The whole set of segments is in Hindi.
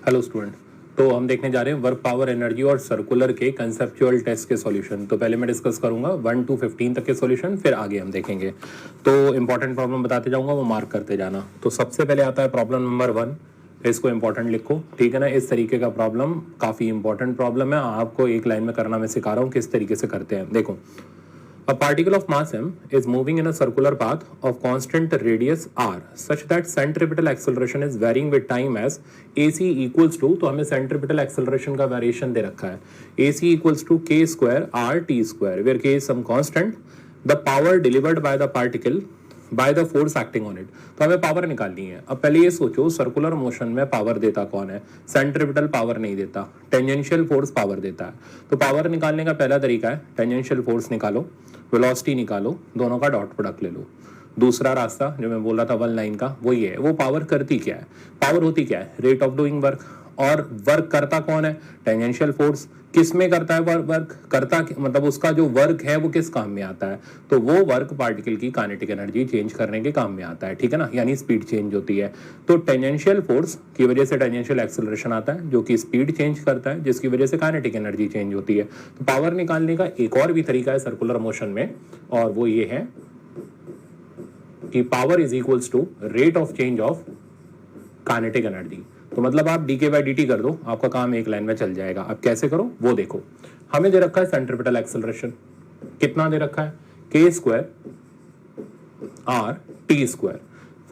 हेलो स्टूडेंट, तो हम देखने जा रहे हैं वर्क पावर एनर्जी और सर्कुलर के कंसेप्चुअल टेस्ट के सॉल्यूशन। तो पहले मैं डिस्कस करूंगा 1 to 15 तक के सॉल्यूशन, फिर आगे हम देखेंगे। तो इंपॉर्टेंट प्रॉब्लम बताते जाऊंगा, वो मार्क करते जाना। तो सबसे पहले आता है प्रॉब्लम नंबर 1, इसको इंपॉर्टेंट लिखो, ठीक है ना। इस तरीके का प्रॉब्लम काफ़ी इंपॉर्टेंट प्रॉब्लम है, आपको एक लाइन में करना मैं सिखा रहा हूँ किस तरीके से करते हैं। देखो, a particle of mass m is moving in a circular path of constant radius r such that centripetal acceleration is varying with time as ac equals to, तो हमें centripetal acceleration का variation दे रखा है, ac equals to k square r t square where k is some constant, the power delivered by the particle by the force acting on it. तो हमें पावर निकालनी है। अब पहले ये सोचो, सर्कुलर मोशन में पावर देता कौन है? सेंट्रिपिटल पावर नहीं देता, टेंजेंशियल फोर्स पावर देता है। तो पावर निकालने का पहला तरीका है टेंजेंशियल फोर्स निकालो, वेलोसिटी निकालो, दोनों का डॉट प्रोडक्ट ले लो। दूसरा रास्ता जो मैं बोल रहा था 1 लाइन का, वो ये है। वो पावर करती क्या है? पावर होती क्या है? Rate of doing work. और वर्क करता कौन है? Tangential force. किस में करता है वर्क? करता मतलब उसका जो वर्क है वो किस काम में आता है? तो वो वर्क पार्टिकल की काइनेटिक एनर्जी चेंज करने के काम में आता है, ठीक है ना, यानी स्पीड चेंज होती है। तो टेंजेंशियल फोर्स की वजह से टेंजेंशियल एक्सेलरेशन आता है जो कि स्पीड चेंज करता है, जिसकी वजह से काइनेटिक एनर्जी चेंज होती है। तो पावर निकालने का एक और भी तरीका है सर्कुलर मोशन में, और वो ये है कि power is equals to rate of change of kinetic energy. तो मतलब आप D k by d T कर दो, आपका काम एक लाइन में चल जाएगा। अब कैसे करो वो देखो। हमें दे रखा है सेंट्रिपिटल एक्सेलरेशन, कितना दे रखा है? K square R T square.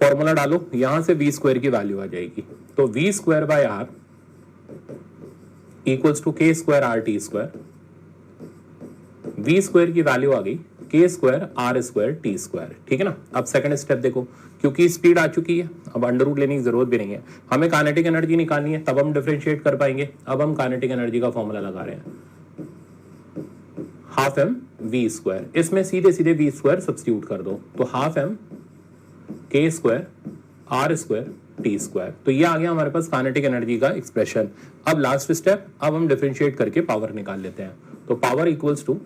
Formula डालो, यहां से वी स्क्वायर की वैल्यू आ जाएगी। तो V square by R equals to K square R T square. V square की वैल्यू आ गई K square are square T square, ठीक है ना। अब सेकंड स्टेप देखो, क्योंकि स्पीड आ चुकी है, अब अंडर रूट लेने की जरूरत भी नहीं है। हमें काइनेटिक एनर्जी निकालनी है, तब हम डिफरेंशिएट कर पाएंगे। अब हम काइनेटिक एनर्जी का फॉर्मूला लगा रहे हैं, हाफ एम वी स्क्वायर। इसमें सीधे सीधे वी स्क्वायर सब्स्टिट्यूट कर दो, तो half m k square are square T square. तो ये आ गया हमारे पास काइनेटिक एनर्जी का एक्सप्रेशन। अब लास्ट स्टेप, अब हम डिफरेंशिएट करके पावर निकाल लेते हैं। तो power equals to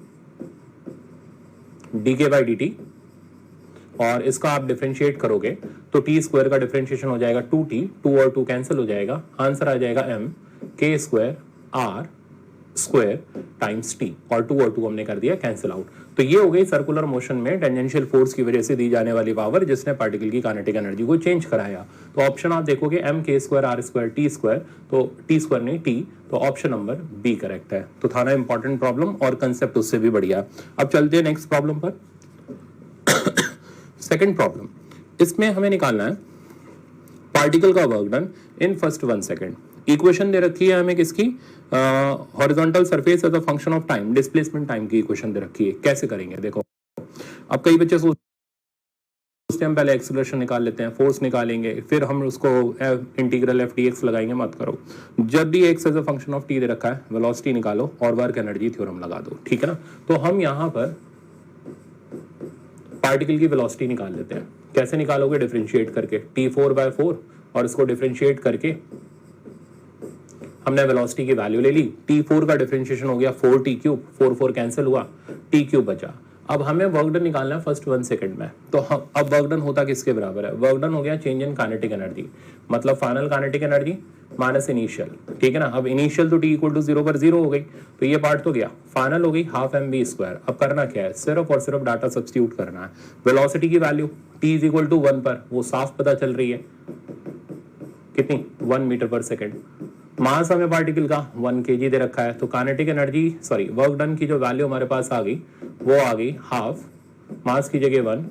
d k by d t, और इसका आप डिफरेंशिएट करोगे तो टी स्क्वायर का डिफरेंशिएशन हो जाएगा 2t, 2 और 2 कैंसिल हो जाएगा, आंसर आ जाएगा m k square are square times t, और 2 और 2 हमने कर दिया कैंसिल आउट। तो ये हो गई सर्कुलर मोशन में टेंजेंशियल फोर्स की वजह से दी जाने वाली पावर, जिसने पार्टिकल की काइनेटिक एनर्जी को चेंज कराया। तो ऑप्शन आप देखोगे m k square are square T square, तो टी स्क्वायर नहीं टी, तो ऑप्शन नंबर बी करेक्ट है। तो था ना इंपॉर्टेंट प्रॉब्लम, और कंसेप्ट उससे भी बढ़िया। अब चलते हैं नेक्स्ट प्रॉब्लम पर। सेकंड प्रॉब्लम, इसमें हमें निकालना है पार्टिकल का work done in first 1 second. Equation दे रखी है हमें किसकी? Horizontal surface as a function of time, displacement time की इक्वेशन दे रखी है। कैसे करेंगे देखो। अब कई बच्चे सोचते हैं हम पहले एक्सेलरेशन निकाल लेते हैं, फोर्स निकालेंगे, फिर हम उसको इंटीग्रल एफ डी एक्स लगाएंगे। मत करो, जब भी X as a function of T दे रखा है, वेलोसिटी निकालो और वर्क एनर्जी थ्योरम लगा दो, ठीक है ना। तो हम यहाँ पर पार्टिकल की वेलोसिटी निकाल लेते हैं। कैसे निकालोगे? डिफरेंशिएट करके, t4/4, और इसको डिफरेंशिएट करके हमने वेलोसिटी की वैल्यू ले ली। t4 का डिफरेंशिएशन हो गया 4t क्यूब, 4 4 कैंसिल हुआ, t क्यूब बचा। अब हमें वर्क डन निकालना है फर्स्ट 1 सेकंड में। तो अब वर्क डन होता किसके बराबर है? वर्क डन हो गया चेंज इन काइनेटिक एनर्जी, मतलब final kinetic energy minus initial, ठीक है ना। अब इनिशियल तो t इक्वल टू 0 पर 0 हो गई, तो ये पार्ट तो गया। फाइनल हो गई हाफ एम वी स्क्वायर। अब करना क्या है? सिर्फ और सिर्फ डाटा सब्स्टिट्यूट करना है। वेलोसिटी की value t is equal to 1 पर, वो साफ पता चल रही है, कितनी? 1 मीटर पर सेकेंड। मास हमें पार्टिकल का 1 kg दे रखा है। तो काइनेटिक एनर्जी वर्क डन की जो वैल्यू हमारे पास आ गई, वो आ गई हाफ, मास की जगह 1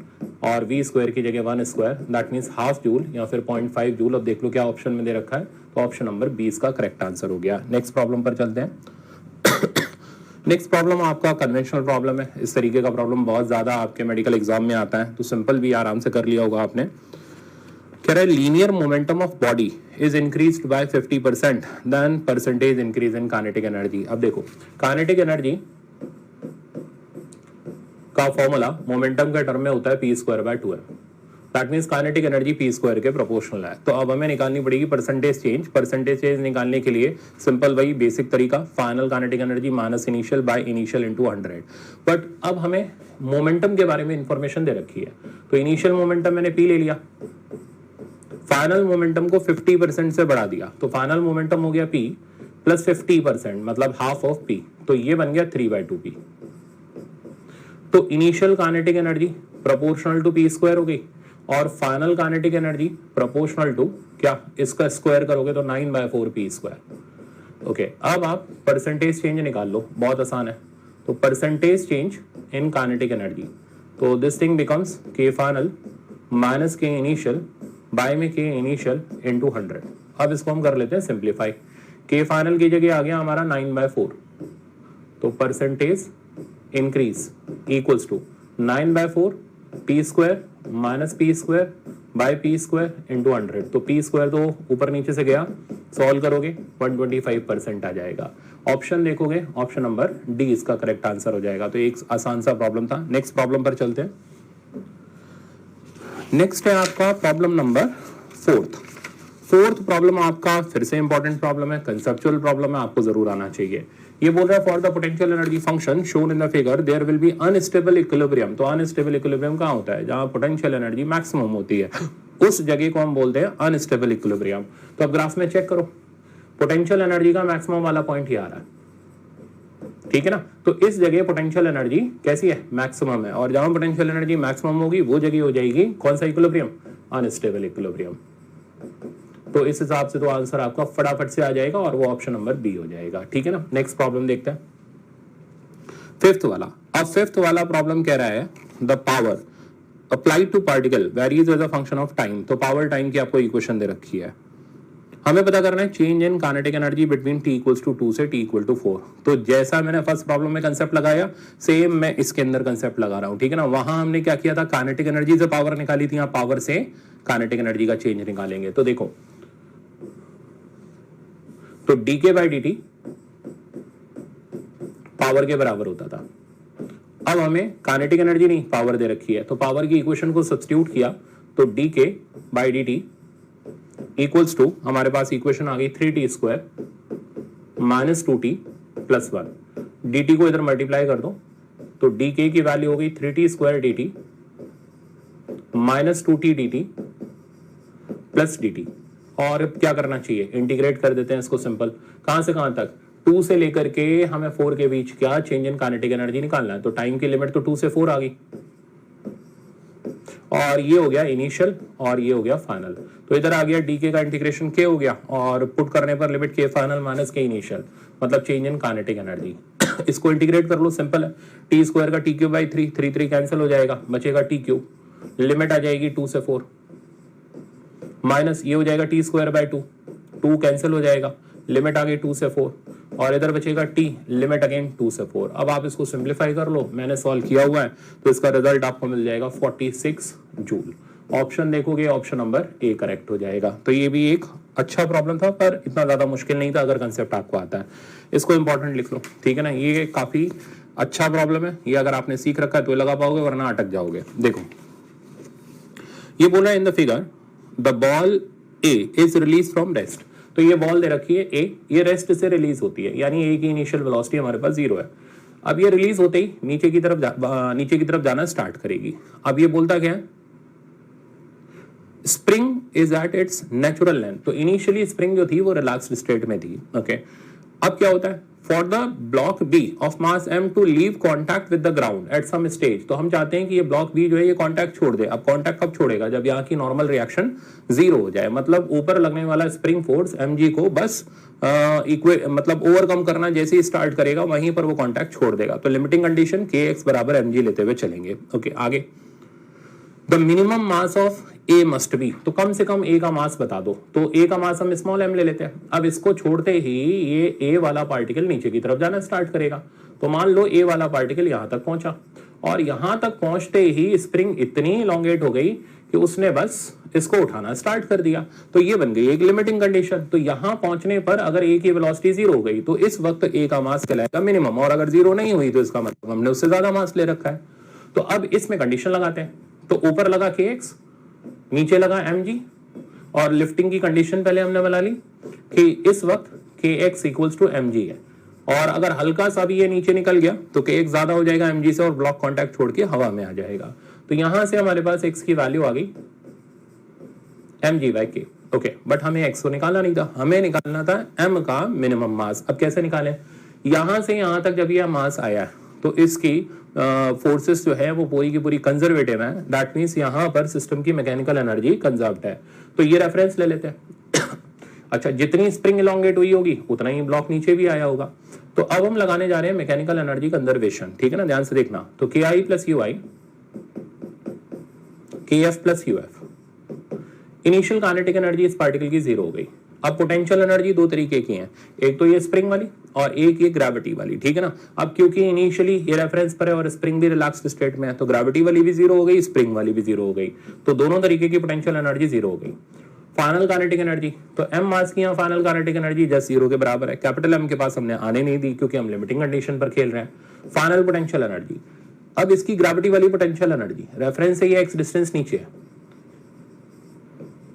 और वी स्क्वायर की जगह 1 square, that means half joule या फिर 0.5 जूल। अब देख लो क्या ऑप्शन में दे रखा है, तो ऑप्शन नंबर 20 का करेक्ट आंसर हो गया। नेक्स्ट प्रॉब्लम पर चलते हैं। नेक्स्ट प्रॉब्लम आपका कन्वेंशनल प्रॉब्लम है। इस तरीके का प्रॉब्लम बहुत ज्यादा आपके मेडिकल एग्जाम में आता है, तो सिंपल भी आराम से कर लिया होगा आपने। कह रहा है linear momentum of body is increased by 50% then percentage increase in kinetic energy. अब देखो, काइनेटिक एनर्जी का फॉर्मूला मोमेंटम के टर्म में होता है p square by 2m, that means kinetic energy p square के प्रोपोर्शनल है। तो अब हमें निकालनी पड़ेगी परसेंटेज चेंज। परसेंटेज चेंज निकालने के लिए सिंपल वही बेसिक तरीका, final kinetic energy minus initial by initial into 100। But अब हमें मोमेंटम के बारे में इंफॉर्मेशन दे रखी है, तो इनिशियल मोमेंटम मैंने पी ले लिया, फाइनल मोमेंटम को 50% से बढ़ा दिया, तो फाइनल मोमेंटम हो गया p प्लस 50%, मतलब हाफ ऑफ p, तो ये बन गया 3/2p। तो initial kinetic energy proportional to p square हो गई, और final kinetic energy proportional to क्या, इसका स्क्वायर करोगे तो 9/4p स्क्वायर। ओके, अब आप परसेंटेज चेंज निकाल लो, बहुत आसान है। तो percentage change in kinetic energy, तो this thing becomes k final minus k initial by में k इनिशियल इनटू 100। अब इसको हम कर लेते हैं सिंप्लीफाई, k फाइनल की जगह आ गया हमारा 9/4, तो percentage increase equals to 9/4 p square minus p square by p square into 100। तो p स्क्वायर तो ऊपर नीचे से गया, सॉल्व करोगे 125% आ जाएगा। ऑप्शन देखोगे, ऑप्शन नंबर डी इसका करेक्ट आंसर हो जाएगा। तो एक आसान सा प्रॉब्लम था। नेक्स्ट प्रॉब्लम पर चलते हैं। नेक्स्ट है आपका प्रॉब्लम नंबर फोर्थ प्रॉब्लम आपका फिर से इंपॉर्टेंट प्रॉब्लम है, कंसेप्चुअल प्रॉब्लम है, आपको जरूर आना चाहिए। ये बोल रहा है for the potential energy function shown in the figure there will be unstable equilibrium. तो अनस्टेबल इक्विलिब्रियम कहाँ होता है, जहां पोटेंशियल एनर्जी मैक्सिमम होती है, उस जगह को हम बोलते हैं अनस्टेबल इक्विलिब्रियम। तो अब ग्राफ में चेक करो, पोटेंशियल एनर्जी का मैक्सिमम वाला पॉइंट ही आ रहा है, ठीक है ना। तो इस जगह पोटेंशियल एनर्जी कैसी है, मैक्सिमम है, और जहां पोटेंशियल एनर्जी मैक्सिमम होगी वो जगह हो जाएगी कौन सा इक्विलिब्रियम, अनस्टेबल इक्विलिब्रियम। तो इस हिसाब से तो आंसर आपका फटाफट से आ जाएगा और वो ऑप्शन नंबर बी हो जाएगा, ठीक है ना। नेक्स्ट प्रॉब्लम देखते हैं, फिफ्थ वाला। अब फिफ्थ वाला प्रॉब्लम कह रहा है the power applied to particle varies as a function of time. तो पावर टाइम की आपको इक्वेशन दे रखी है, हमें पता करना है change in kinetic energy between t equals to 2 से t इक्वल टू 4। तो जैसा मैंने फर्स्ट प्रॉब्लम में कंसेप्ट लगाया, सेम मैं इसके अंदर कंसेप्ट लगा रहा हूं, ठीक है ना। वहां हमने क्या किया था, काइनेटिक एनर्जी से पावर निकाली थी, यहाँ पावर से काइनेटिक एनर्जी का चेंज निकालेंगे। तो देखो, तो dk बाई dt पावर के बराबर होता था। अब हमें काइनेटिक एनर्जी नहीं, पावर दे रखी है, तो पावर की इक्वेशन को सब्स्टिट्यूट किया, तो dk by dt equals to, हमारे पास इक्वेशन आ गई 3t square minus 2t plus 1। dt को इधर मल्टीप्लाई कर दो, तो dk की वैल्यू हो गई 3t square dt minus 2t dt plus dt। और क्या करना चाहिए, इंटीग्रेट कर देते हैं इसको सिंपल, कहां से कहां तक, 2 से लेकर के हमें 4 के बीच क्या चेंज इन काइनेटिक एनर्जी निकालना है। तो टाइम की लिमिट तो 2 से 4 आ गई, और ये हो गया इनिशियल और ये हो गया फाइनल। तो इधर आ गया डी के का इंटीग्रेशन के हो गया, और पुट करने पर लिमिट के फाइनल माइनस के इनिशियल, मतलब चेंज इन काइनेटिक एनर्जी। इसको इंटीग्रेट कर लो, सिंपल है, टी स्क्वायर का टी क्यूब बाई 3, 3 कैंसिल हो जाएगा, बचेगा टी क्यूब, लिमिट आ जाएगी 2 से 4, माइनस ये हो जाएगा टी स्क्वायर बाई 2, 2 कैंसिल हो जाएगा, लिमिट आ गई 2 से 4, और इधर बचेगा t, लिमिट अगेन 2 से 4। अब आप इसको सिंप्लीफाई कर लो, मैंने सॉल्व किया हुआ है, तो इसका रिजल्ट आपको मिल जाएगा 46 जूल। ऑप्शन देखोगे, ऑप्शन नंबर ए करेक्ट हो जाएगा। तो ये भी एक अच्छा प्रॉब्लम था, पर इतना ज्यादा मुश्किल नहीं था अगर कंसेप्ट आपको आता है। इसको इंपॉर्टेंट लिख लो, ठीक है ना। ये काफी अच्छा प्रॉब्लम है, ये अगर आपने सीख रखा है तो लगा पाओगे, वरना अटक जाओगे। देखो, ये बोला इन the figure the ball A is release from rest. तो ये बॉल दे रखी है ए, ये रेस्ट से रिलीज होती है, यानी ए की इनिशियल वेलोसिटी हमारे पास 0 है। अब ये रिलीज होते ही नीचे की तरफ जाना स्टार्ट करेगी। अब ये बोलता क्या है, spring is at its natural length. तो इनिशियली स्प्रिंग जो थी वो रिलैक्स्ड स्टेट में थी, ओके। अब क्या होता है, for the block b of mass m to leave contact with the ground at some stage. तो हम चाहते हैं कि ये ब्लॉक बी जो है ये कॉन्टैक्ट छोड़ दे। अब कॉन्टैक्ट कब छोड़ेगा, जब यहाँ की नॉर्मल रिएक्शन 0 हो जाए, मतलब ऊपर लगने वाला स्प्रिंग फोर्स mg को बस मतलब ओवरकम करना जैसे ही स्टार्ट करेगा वहीं पर वो कॉन्टैक्ट छोड़ देगा। तो लिमिटिंग कंडीशन kx बराबर mg लेते हुए चलेंगे, ओके। आगे, the minimum mass of A must be. तो कम से कम ए का मास बता दो, तो ए का मास हम स्मॉल m ले लेते हैं। अब इसको छोड़ते ही ये ए वाला पार्टिकल नीचे की तरफ जाना स्टार्ट करेगा। तो मान लो ए वाला पार्टिकल यहां तक पहुंचा, और यहां तक पहुंचते ही स्प्रिंग इतनी इलोंगेट हो गई कि उसने बस इसको उठाना स्टार्ट कर दिया। तो ये बन गई एक लिमिटिंग कंडीशन। तो यहां पहुंचने पर अगर ए की वेलोसिटी 0 हो गई तो इस वक्त ए का मास कहलाएगा मिनिमम, और अगर 0 नहीं हुई तो इसका मतलब हमने उससे ज्यादा मास ले रखा है। तो अब इसमें कंडीशन लगाते हैं, तो ऊपर लगा kx, नीचे लगा mg, और लिफ्टिंग की कंडीशन पहले हमने बना ली कि इस वक्त kx इक्वल्स टू mg है, और अगर हल्का सा भी ये नीचे निकल गया तो kx ज्यादा हो जाएगा mg से और ब्लॉक कांटेक्ट छोड़ के हवा में आ जाएगा। तो यहां से हमारे पास x की वैल्यू आ गई mg/k। ओके, बट हमें x को निकालना नहीं था, हमें निकालना था m का मिनिमम मास। अब कैसे निकालें? यहां से यहां तक जब यह मास आया तो इसकी फोर्सेस जो है वो पूरी की पूरी कंजर्वेटिव है, दैट मीन्स यहां पर सिस्टम की मैकेनिकल एनर्जी कंजर्व्ड है। तो ये रेफरेंस ले लेते हैं। अच्छा, जितनी स्प्रिंग इलोंगेट हुई होगी उतना ही ब्लॉक नीचे भी आया होगा। तो अब हम लगाने जा रहे हैं मैकेनिकल एनर्जी कंजर्वेशन, ठीक है ना, ध्यान से देखना। तो के आई प्लस यू आई, के F plus U F, initial kinetic energy इस पार्टिकल की जीरो हो गई। अब पोटेंशियल एनर्जी दो तरीके की है, एक तो ये स्प्रिंग वाली और एक ये ग्रेविटी वाली, ठीक है ना। अब क्योंकि इनिशियली ये रेफरेंस पर है और स्प्रिंग भी रिलैक्स्ड स्टेट में है, तो ग्रेविटी वाली भी जीरो हो गई, स्प्रिंग वाली भी जीरो हो गई, तो दोनों तरीके की पोटेंशियल एनर्जी जीरो हो गई। फाइनल काइनेटिक एनर्जी, तो एम मास की यहाँ final kinetic energy just zero के बराबर है। कैपिटल एम के पास हमने आने नहीं दी क्योंकि हम लिमिटिंग कंडीशन पर खेल रहे हैं। फाइनल पोटेंशियल एनर्जी, अब इसकी ग्रेविटी वाली पोटेंशियल एनर्जी, रेफरेंस से ये एक्स डिस्टेंस नीचे है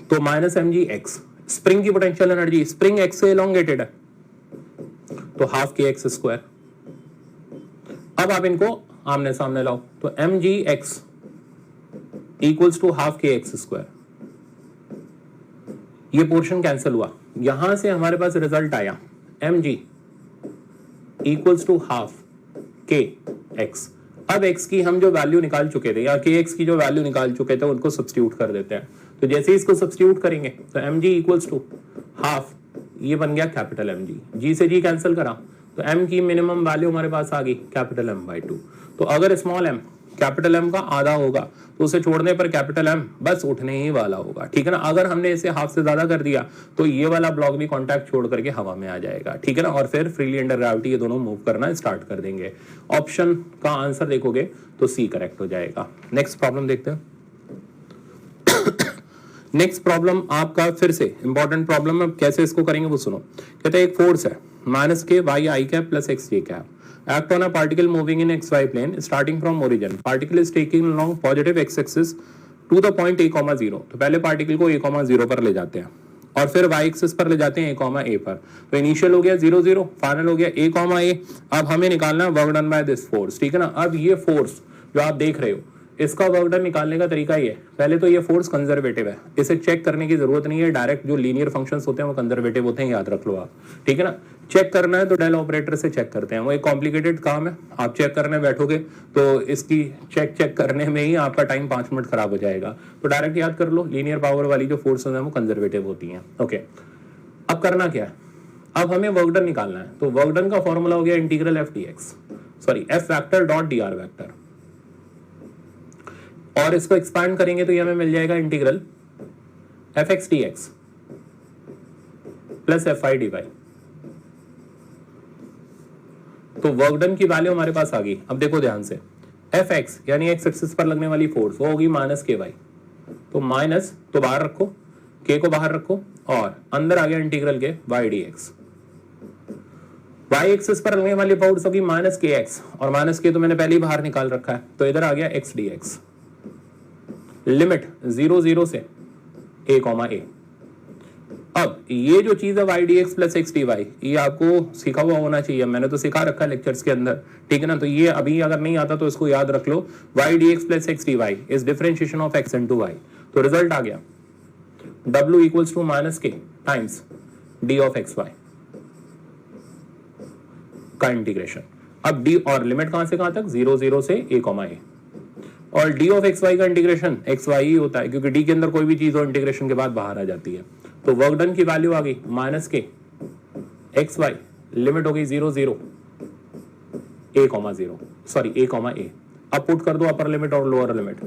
तो minus M g x. Spring की पोटेंशियल एनर्जी, स्प्रिंग एक्स से एलोंगेटेड है तो हाफ के एक्स स्क्वायर। अब आप इनको आमने सामने लाओ तो M g x equals to half k x square. ये पोर्शन कैंसिल हुआ, यहां से हमारे पास रिजल्ट आया m ji equals to half k x. अब x की हम जो वैल्यू निकाल चुके थे या के एक्स की जो वैल्यू निकाल चुके थे उनको सब्स्टिट्यूट कर देते हैं। तो जैसे ही इसको सब्स्टिट्यूट करेंगे तो M G equals to half, ये बन गया कैपिटल एम जी, जी से जी कैंसिल करा तो m की मिनिमम वैल्यू हमारे पास आ गई कैपिटल M/2। तो अगर स्मॉल m कैपिटल M का आधा होगा तो उसे छोड़ने पर कैपिटल M बस उठने ही वाला होगा, ठीक है ना। अगर हमने इसे हाफ से ज्यादा कर दिया तो ये वाला ब्लॉक भी कॉन्टैक्ट छोड़ करके हवा में आ जाएगा, ठीक है ना, और फिर फ्रीली अंडर ग्रेविटी ये दोनों मूव करना स्टार्ट कर देंगे। ऑप्शन का आंसर देखोगे तो सी करेक्ट हो जाएगा। नेक्स्ट प्रॉब्लम देखते हैं। नेक्स्ट प्रॉब्लम आपका फिर से इंपॉर्टेंट प्रॉब्लम है, कैसे इसको करेंगे वो सुनो। कहते हैं एक फोर्स है minus k y i cap plus x j cap act on a particle moving in xy plane starting from origin. Particle is taking along positive x axis to the point a, 0। तो पहले पार्टिकल को a, 0 पर ले जाते हैं और फिर y एक्सिस पर ले जाते हैं a, पर। तो इनिशियल हो गया 0, 0, फाइनल हो गया a, अब हमें निकालना है work done bye this force, ठीक है ना। अब ये फोर्स जो आप देख रहे हो इसका वर्क डन निकालने का तरीका ये है, पहले तो ये फोर्स कंजर्वेटिव है, इसे चेक करने की जरूरत नहीं है, डायरेक्ट जो लीनियर फंक्शंस होते हैं वो कंजर्वेटिव होते हैं, याद रख लो आप, ठीक है ना। चेक करना है तो डेल ऑपरेटर से चेक करते हैं, वो एक कॉम्प्लिकेटेड काम है, आप चेक करने बैठोगे तो इसकी चेक करने में ही आपका टाइम 5 मिनट खराब हो जाएगा। तो डायरेक्ट याद कर लो, लीनियर पावर वाली जो फोर्सेस हैं वो कंजर्वेटिव होती हैं। ओके, अब करना क्या है, अब हमें वर्क डन निकालना है। तो वर्क डन का फॉर्मूला हो गया integral f d x, sorry f vector dot d r vector, और इसको एक्सपांड करेंगे तो ये हमें मिल जाएगा integral f x d x plus f i d y. तो वर्क डन की वैल्यू हमारे पास आ गई। अब देखो ध्यान से, एफ एक्स यानी एक्स एक्सिस पर लगने वाली फोर्स वो होगी माइनस के वाई, तो माइनस तो बाहर रखो, के को बाहर रखो और अंदर आ गया integral k y D x. Y axis पर लगने वाली फोर्स होगी माइनस के एक्स, और माइनस के तो मैंने पहले ही बाहर निकाल रखा है, तो इधर आ गया एक्स डी एक्स। लिमिट 0, 0 से a, a। अब ये जो चीज है y D x plus x D y, ये आपको सीखा हुआ होना चाहिए, मैंने तो सिखा रखा है लेक्चर्स के अंदर, ठीक है ना। तो ये अभी अगर नहीं आता तो इसको याद रख लो, Y D x plus x D Y is differentiation of X into Y. तो रिजल्ट आ गया w equals to minus K times D of X Y का इंटीग्रेशन। अब डी और लिमिट कहां से कहां तक, 0, 0 से a, a, और डी ऑफ एक्स वाई का इंटीग्रेशन एक्स वाई ही होता है, क्योंकि डी के अंदर कोई भी चीज हो इंटीग्रेशन के बाद बाहर आ जाती है। तो वर्क डन की वैल्यू आ गई माइनस के एक्स वाई, लिमिट हो गई 0, 0 a, 0, सॉरी a, a। अब पुट कर दो अपर लिमिट और लोअर लिमिट,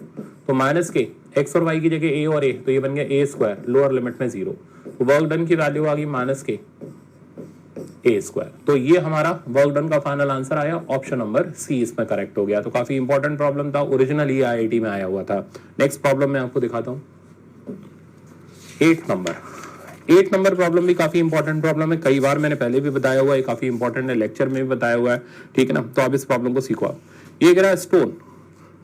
तो माइनस के एक्स और वाई की जगह a और a, तो ये बन गया a स्क्वायर, लोअर लिमिट में 0। तो वर्क डन की वैल्यू आ गई माइनस के a स्क्वायर। तो ये हमारा वर्क डन का फाइनल आंसर आया, ऑप्शन नंबर सी इसमें करेक्ट हो गया। तो काफी इंपॉर्टेंट प्रॉब्लम था, ओरिजिनली आईआईटी में आया हुआ था। नेक्स्ट प्रॉब्लम मैं आपको दिखाता हूं, 8 नंबर प्रॉब्लम भी काफी इंपॉर्टेंट प्रॉब्लम है, कई बार मैंने पहले भी बताया हुआ है, काफी इंपॉर्टेंट है, लेक्चर में भी बताया हुआ है, ठीक है ना। तो आप इस प्रॉब्लम को सीखो। आप ये कह रहा है stone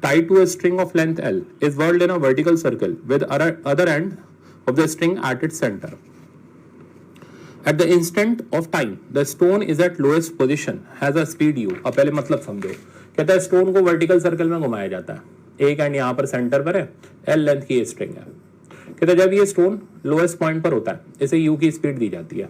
tied to a string of length L is whirled in a vertical circle with other end of the string at its center. At the instant of time, the stone is at lowest position, has a speed u। अब पहले मतलब समझो, कहता है स्टोन को वर्टिकल सर्कल में घुमाया जाता है, एक एंड यहाँ पर सेंटर पर है, L लेंथ की स्ट्रिंग है, कहते जब ये स्टोन लोएस्ट पॉइंट पर होता है इसे यू की स्पीड दी जाती है।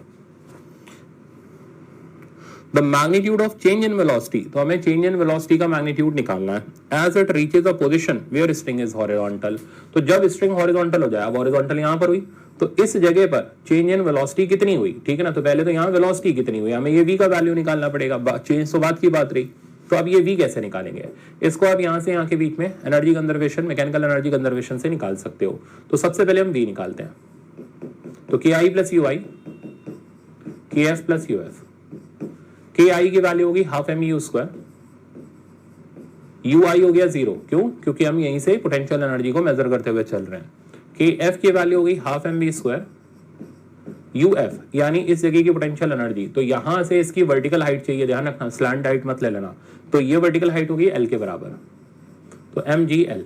The magnitude of change in velocity, तो हमें चेंज इन वेलोसिटी का मैग्नीट्यूड निकालना है। As it reaches a position where string is horizontal, तो जब स्ट्रिंग हॉरिजॉन्टल हो जाए, अब हॉरिजॉन्टल यहाँ पर हुई तो इस जगह पर चेंज इन वेलोसिटी कितनी हुई, ठीक है ना। तो पहले तो यहाँ वेलोसिटी कितनी हुई, हमें ये v का वैल्यू निकालना पड़ेगा, चेंज तो बात की बात रही। तो अब ये v कैसे निकालेंगे, इसको आप यहाँ से यहाँ के बीच में energy conservation, mechanical energy conservation से निकाल सकते हो। तो सबसे पहले हम v निकालते हैं, तो ki plus ui, kf plus uf, ki की वैल्यू होगी half M you square, ui हो गया 0, क्यों, क्योंकि हम यहीं से पोटेंशियल एनर्जी को मेजर करते हुए चल रहे हैं। kf की वैल्यू होगी half M we square, uf यानी इस जगह की पोटेंशियल एनर्जी, तो यहां से इसकी वर्टिकल हाइट चाहिए, ध्यान रखना स्लैंट हाइट मत ले लेना, तो ये वर्टिकल हाइट होगी l के बराबर, तो mgl।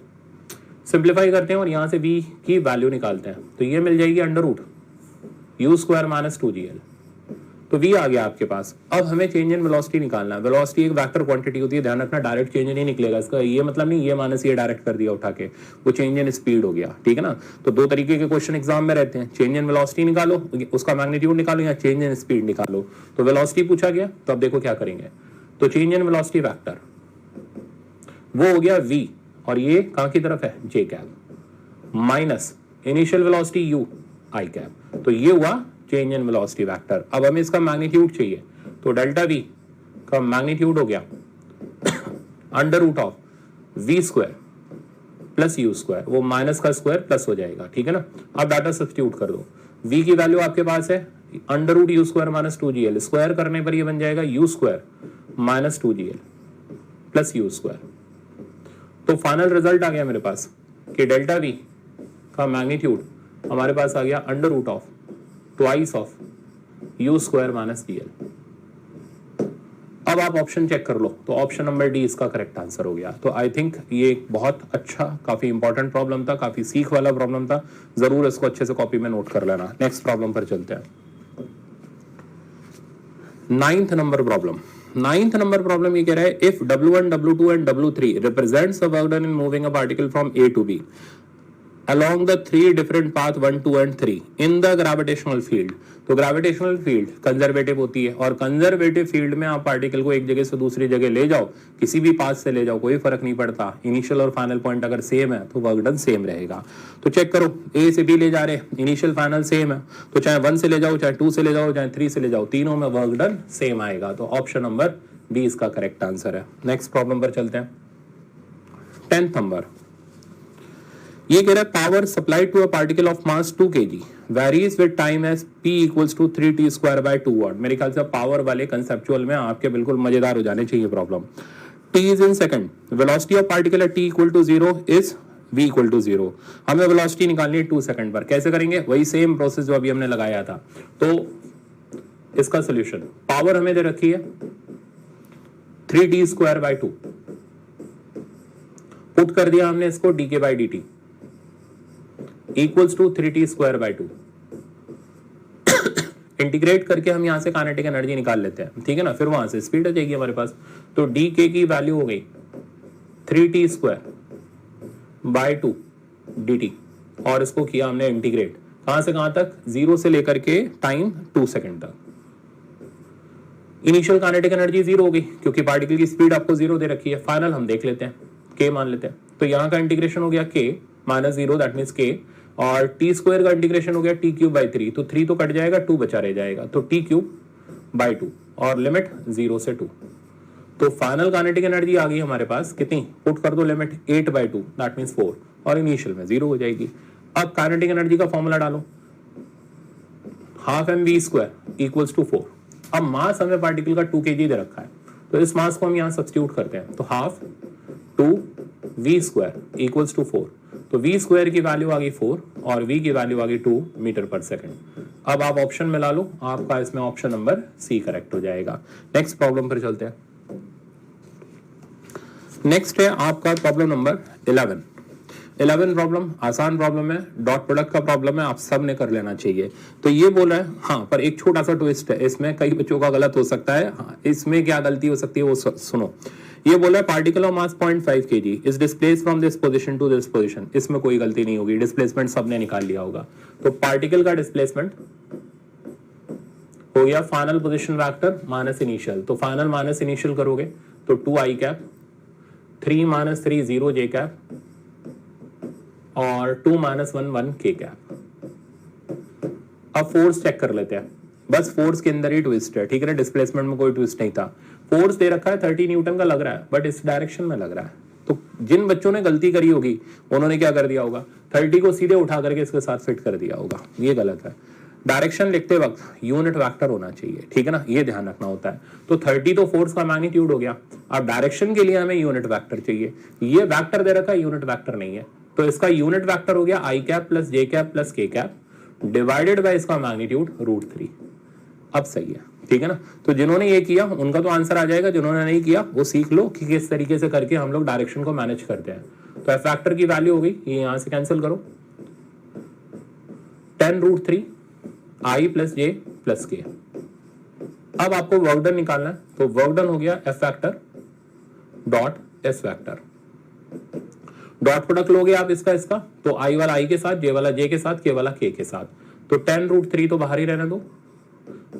सिंप्लीफाई करते हैं और यहां से v की वैल्यू निकालते हैं, तो ये मिल जाएगी under root u square minus 2gl, तो v आ गया आपके पास। अब हमें चेंज इन वेलोसिटी निकालना है। वेलोसिटी एक वेक्टर क्वांटिटी होती है, ध्यान रखना, डायरेक्ट चेंज नहीं निकलेगा, इसका ये मतलब नहीं ये माइनस ये डायरेक्ट कर दिया उठा के, वो चेंज इन स्पीड हो गया, ठीक है ना। तो दो तरीके के क्वेश्चन एग्जाम में रहते हैं, चेंज इन वेलोसिटी निकालो, उसका मैग्नीट्यूड निकालो, या चेंज इन स्पीड निकालो। तो वेलोसिटी पूछा गया, तो अब देखो क्या करेंगे, तो चेंज इन वेलोसिटी वेक्टर वो हो गया v, और ये कहां की तरफ है j cap, minus initial velocity u i cap, तो ये हुआ चेंज इन वेलोसिटी वेक्टर। अब हमें इसका मैग्नीट्यूड चाहिए, तो डेल्टा v का मैग्नीट्यूड हो गया under root of v square plus u square, वो माइनस का स्क्वायर प्लस हो जाएगा, ठीक है ना। अब डाटा सब्स्टिट्यूट कर दो, v की वैल्यू आपके पास है under root u square minus 2gl, square करने पर ये बन जाएगा u square minus 2gl plus u square. तो फाइनल रिजल्ट आ गया मेरे पास कि डेल्टा v का मैग्नीट्यूड हमारे पास आ गया under root of twice of u square minus gl। अब आप ऑप्शन चेक कर लो, तो ऑप्शन नंबर डी इसका करेक्ट आंसर हो गया। तो आई थिंक ये एक बहुत अच्छा, काफी इंपॉर्टेंट प्रॉब्लम था, काफी सीख वाला प्रॉब्लम था, जरूर इसको अच्छे से कॉपी में नोट कर लेना। नेक्स्ट प्रॉब्लम पर चलते हैं। 9th number problem. 9th number problem ये कह रहा है, if W1, W2 and W3 represents the work done in moving a particle from A to B along the three different path 1, 2 and 3 in the gravitational field। तो ग्रेविटेशनल फील्ड कंजर्वेटिव होती है, और कंजर्वेटिव फील्ड में आप पार्टिकल को एक जगह से दूसरी जगह ले जाओ, किसी भी पाथ से ले जाओ, कोई फर्क नहीं पड़ता, इनिशियल और फाइनल पॉइंट अगर सेम है तो वर्क डन सेम रहेगा। तो चेक करो, ए से बी ले जा रहे, इनिशियल फाइनल सेम है, तो चाहे 1 से ले जाओ, चाहे 2 से ले जाओ, चाहे 3 से ले जाओ, तीनों में वर्क डन सेम आएगा। तो ऑप्शन नंबर डी इसका करेक्ट आंसर है। नेक्स्ट प्रॉब्लम पर चलते हैं। 10th नंबर ये कह रहा है, power supplied to a particle of mass 2 kg varies with time as p equals to 3t square by 2 watt. मेरे ख्याल से पावर वाले कंसेप्चुअल में आपके बिल्कुल मजेदार हो जाने चाहिए problem. t is in second, velocity of particle at t equal to 0 is v equal to 0। हमें वेलोसिटी निकालनी है 2 सेकंड पर, कैसे करेंगे, वही सेम प्रोसेस जो अभी हमने लगाया था। तो इसका सोल्यूशन, पावर हमें दे रखी है 3t स्क्वायर बाय 2, पुट कर दिया हमने इसको dk by dt equals to 3t square by 2। Integrate करके हम यहां से काइनेटिक एनर्जी निकाल लेते हैं, ठीक है ना, फिर वहां से स्पीड आ जाएगी हमारे पास। तो dk की वैल्यू हो गई 3t स्क्वायर बाय 2 dt, और इसको किया हमने इंटीग्रेट, कहां से कहां तक, 0 से लेकर के टाइम 2 सेकंड तक। इनिशियल काइनेटिक एनर्जी 0 हो गई, क्योंकि पार्टिकल की स्पीड आपको 0 दे रखी है। फाइनल हम देख लेते हैं, k मान लेते हैं, तो यहाँ का इंटीग्रेशन हो गया k minus 0 that means k, और t स्क्वायर का इंटीग्रेशन हो गया t क्यूब बाई 3, तो 3 तो कट जाएगा, 2 बचा रह जाएगा, तो t क्यूब बाई 2, और लिमिट 0 से 2। तो फाइनल काइनेटिक एनर्जी आ गई हमारे पास कितनी, पुट कर दो लिमिट 8 बाई 2 दैट मीन्स 4, और इनिशियल में 0 हो जाएगी। अब काइनेटिक एनर्जी का फॉर्मूला डालो, half mv square equals to 4। अब मास हमें पार्टिकल का 2 kg दे रखा है, तो इस मास को हम यहाँ सब्स्टिट्यूट करते हैं, तो half 2v square equals to 4, तो v स्क्वायर की वैल्यू आ गई 4 और v की वैल्यू आ गई 2 मीटर पर सेकंड। अब आप ऑप्शन में ला लो, आपका इसमें ऑप्शन नंबर सी करेक्ट हो जाएगा। नेक्स्ट प्रॉब्लम पर चलते हैं। नेक्स्ट है आपका प्रॉब्लम नंबर 11 प्रॉब्लम आसान प्रॉब्लम है, डॉट प्रोडक्ट का प्रॉब्लम है, आप सब ने कर लेना चाहिए। तो ये बोल रहा है, हाँ पर एक छोटा सा ट्विस्ट है, इसमें कई बच्चों का गलत हो सकता है। हाँ, इसमें क्या गलती हो सकती है वो सुनो। ये बोला particle of mass 0.5 kg is displaced from this position to this position, इसमें कोई गलती नहीं होगी, डिस्प्लेसमेंट सबने निकाल लिया होगा। तो पार्टिकल का डिस्प्लेसमेंट हो गया final position vector minus initial, तो फाइनल माइनस इनिशियल करोगे तो 2i कैप, 3 - 3 0 j कैप और 2 - 1 1 k कैप। अब फोर्स चेक कर लेते हैं, बस फोर्स के अंदर ही ट्विस्ट है, ठीक है ना, डिस्प्लेसमेंट में कोई ट्विस्ट नहीं था। फोर्स दे रखा है 30 न्यूटन का लग रहा है, बट इस डायरेक्शन में लग रहा है। तो जिन बच्चों ने गलती करी होगी उन्होंने क्या कर दिया होगा, 30 को सीधे उठा करके इसके साथ फिट कर दिया होगा, ये गलत है। डायरेक्शन लिखते वक्त यूनिट वेक्टर होना चाहिए, ठीक है ना, ये ध्यान रखना होता है। तो 30 तो फोर्स का मैग्नीट्यूड हो गया, अब डायरेक्शन के लिए हमें यूनिट वेक्टर चाहिए, ये वेक्टर दे रखा है, यूनिट वेक्टर नहीं है, तो इसका यूनिट वेक्टर हो गया i cap plus j cap plus k cap divided by इसका मैग्नीट्यूड √3। अब सही है, ठीक है ना। तो जिन्होंने ये किया उनका तो आंसर आ जाएगा, जिन्होंने नहीं किया वो सीख लो कि किस तरीके से करके हम लोग डायरेक्शन को मैनेज करते हैं। तो एफ फैक्टर की वैल्यू हो गई, ये यहां से कैंसिल करो, 10√3 i plus j plus k। अब आपको वर्क डन निकालना है, तो वर्क डन हो गया F factor dot S factor, dot product लोगे आप इसका इसका, तो i वाला i के साथ, j वाला j के साथ, k वाला k के साथ, तो 10√3 तो बाहर ही रहने दो,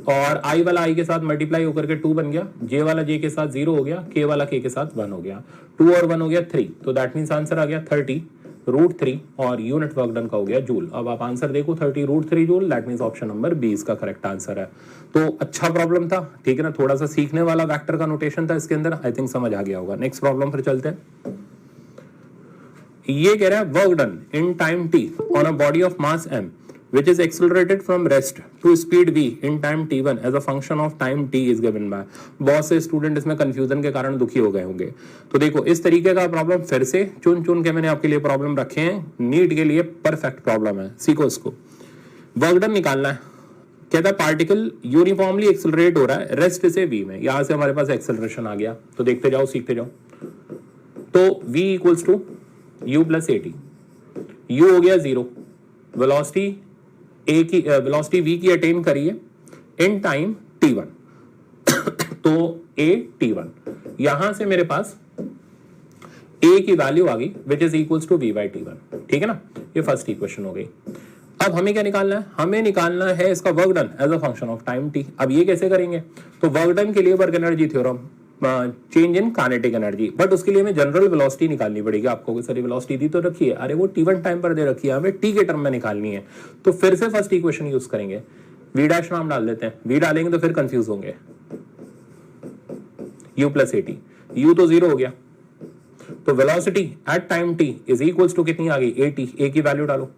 और i वाला i के साथ मल्टीप्लाई होकर के 2 बन गया, j वाला j के साथ 0 हो गया, k वाला k के साथ 1 हो गया, 2 और 1 हो गया 3, तो दैट मीन्स आंसर आ गया 30√3 और यूनिट वर्क डन का हो गया जूल। अब आप आंसर देखो 30√3 joule, that means option number b इसका करेक्ट आंसर है। तो अच्छा प्रॉब्लम था, ठीक है ना, थोड़ा सा सीखने वाला वेक्टर का नोटेशन था इसके अंदर, आई थिंक समझ आ गया होगा। नेक्स्ट प्रॉब्लम पर चलते हैं। ये कह रहा है work done in time t on a body of mass m which is accelerated from rest to speed v in time t1 as a function of time t is given by। बहुत से स्टूडेंट इसमें कंफ्यूजन के कारण दुखी हो गए होंगे। तो देखो इस तरीके का प्रॉब्लम फिर से चुन चुन के मैंने आपके लिए प्रॉब्लम रखे हैं, नीट के लिए परफेक्ट प्रॉब्लम है, सीखो इसको। वर्क डन निकालना है, कहता है पार्टिकल यूनिफॉर्मली एक्सेलरेट हो रहा है रेस्ट से v में, यहां से हमारे पास एक्सेलरेशन आ गया, तो देखते जाओ सीखते जाओ। तो v equals to u plus at, u हो गया 0, वेलोसिटी a की वेलोसिटी v की अटेन करिए इन टाइम t1 तो a t1, यहां से मेरे पास a की वैल्यू आ गई which is equals to v by t1, ठीक है ना, ये फर्स्ट इक्वेशन हो गई। अब हमें क्या निकालना है, हमें निकालना है इसका work done as a function of time t। अब ये कैसे करेंगे, तो वर्क डन के लिए work energy theorem, change in kinetic energy, but उसके लिए हमें जनरल वेलोसिटी निकालनी पड़ेगी। आपको सारी वेलोसिटी दी तो रखी है, अरे वो t1 टाइम पर दे रखी है, हमें t के टर्म में निकालनी है, तो फिर से फर्स्ट इक्वेशन यूज करेंगे, v डैश नाम डाल देते हैं, v डालेंगे तो फिर कंफ्यूज होंगे, u प्लस at, u तो 0 हो गया, तो velocity at time t is equals to कितनी आ गई at, a की वैल्यू डालो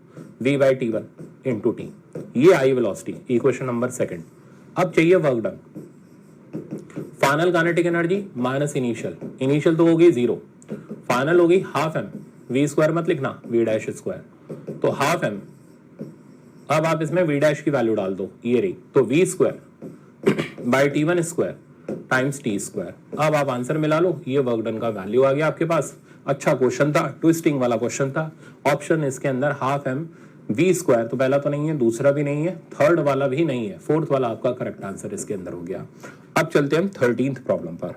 v by t1 into t, ये आई वेलोसिटी, इक्वेशन नंबर सेकंड। अब चाहिए work done, final kinetic energy minus initial, initial तो हो गई 0, फाइनल हो गई हाफ m, v स्क्वायर मत लिखना, v डैश स्क्वायर, तो हाफ m, अब आप इसमें v डैश की वैल्यू डाल दो, ये रही, तो v square by t1 square times t square. अब आप आंसर मिला लो, ये वर्क डन का वैल्यू आ गया आपके पास। अच्छा क्वेश्चन था, ट्विस्टिंग वाला क्वेश्चन था, ऑप्शन इसके अंदर हाफ m v स्क्वायर, तो पहला तो नहीं है, दूसरा भी नहीं है, थर्ड वाला भी नहीं है, फोर्थ वाला आपका करेक्ट आंसर इसके अंदर हो गया। अब चलते हैं हम 13th प्रॉब्लम पर।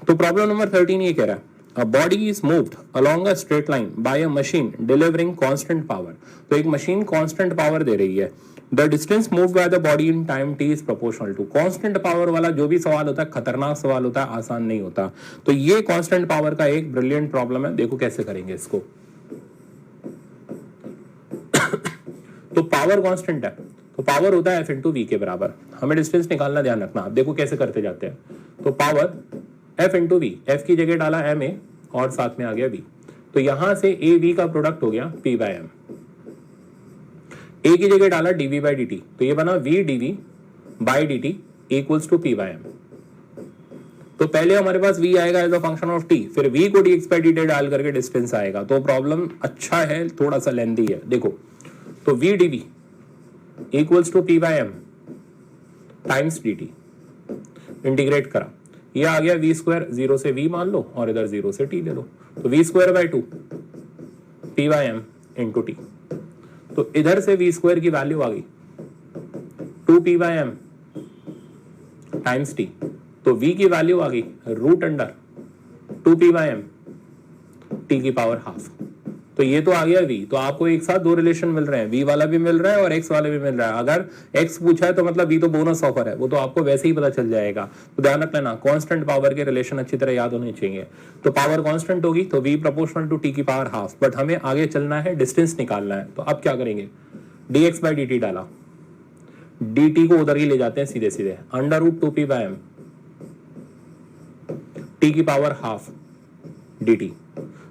तो प्रॉब्लम नंबर 13 ये कह रहा है a body is moved along a straight line by a machine delivering constant power। तो एक मशीन कांस्टेंट पावर दे रही है, the distance moved by the body in time t is proportional to। Constant power वाला जो भी सवाल होता है खतरनाक सवाल होता है, आसान नहीं होता। तो ये कांस्टेंट पावर का एक ब्रिलियंट प्रॉब्लम है, देखो कैसे करेंगे इसको। तो पावर कांस्टेंट है, तो पावर होता है एफ इंटू वी के बराबर, हमें डिस्टेंस निकालना, ध्यान रखना। आप देखो कैसे करते जाते हैं, तो power f into v, f की जगह डाला एम ए और साथ में आ गया वी, तो यहां से ए वी का प्रोडक्ट हो गया पी बाई एम, ए की जगह डाला डीवी बाई डी टी, तो ये बना v dv by d t equals to p by m. तो पहले हमारे पास v आएगा as a function of t, फिर v को dx by dt डाल करके डिस्टेंस आएगा। तो प्रॉब्लम अच्छा है, थोड़ा सा लेंथी है, देखो तो v dv इक्वल्स टू p by m times dt, integrate करा, ये आ गया v स्क्वायर, 0 से v मान लो और इधर 0 से t ले लो, तो v square by 2 p by m into t, तो इधर से v स्क्वायर की वैल्यू आ गई 2 p by m times t तो v की वैल्यू आ गई रूट अंडर 2p/m t की पावर हाफ। तो ये तो आ गया v, तो आपको एक साथ दो रिलेशन मिल रहे हैं, v वाला भी मिल रहा है और x वाला भी मिल रहा है। अगर x पूछा है तो मतलब v तो बोनस ऑफर है, वो तो आपको वैसे ही पता चल जाएगा। तो ध्यान रख लेना, कांस्टेंट पावर के रिलेशन अच्छी तरह याद होने चाहिए। तो पावर कांस्टेंट होगी तो v प्रोपोर्शनल टू t की पावर हाफ, बट हमें आगे चलना है, डिस्टेंस निकालना है। तो अब क्या करेंगे, dx/dt डाला, dt को उधर ही ले जाते हैं सीधे सीधे, अंडर रूट 2p/m t की पावर हाफ dt।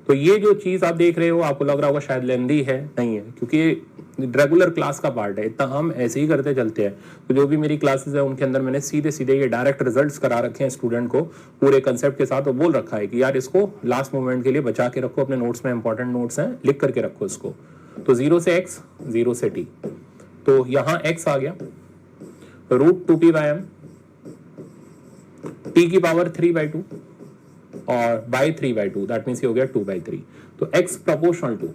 तो ये जो चीज आप देख रहे हो, आपको लग रहा होगा शायद लेंदी है, नहीं है, क्योंकि रेगुलर क्लास का पार्ट है, इतना हम ऐसे ही करते चलते हैं। तो जो भी मेरी क्लासेस है उनके अंदर मैंने सीधे सीधे ये डायरेक्ट रिजल्ट्स करा रखे हैं स्टूडेंट को पूरे कंसेप्ट के साथ, और बोल रखा है कि यार इसको लास्ट मोमेंट के लिए बचा के रखो, अपने नोट्स में इंपॉर्टेंट नोट्स हैं, लिख करके रखो इसको। तो 0 से x, 0 से t, तो यहाँ x आ गया रूट 2p/m t की पावर 3/2 और बाई 3/2, दैट मीन्स ये हो गया 2/3। तो x प्रोपोर्शनल टू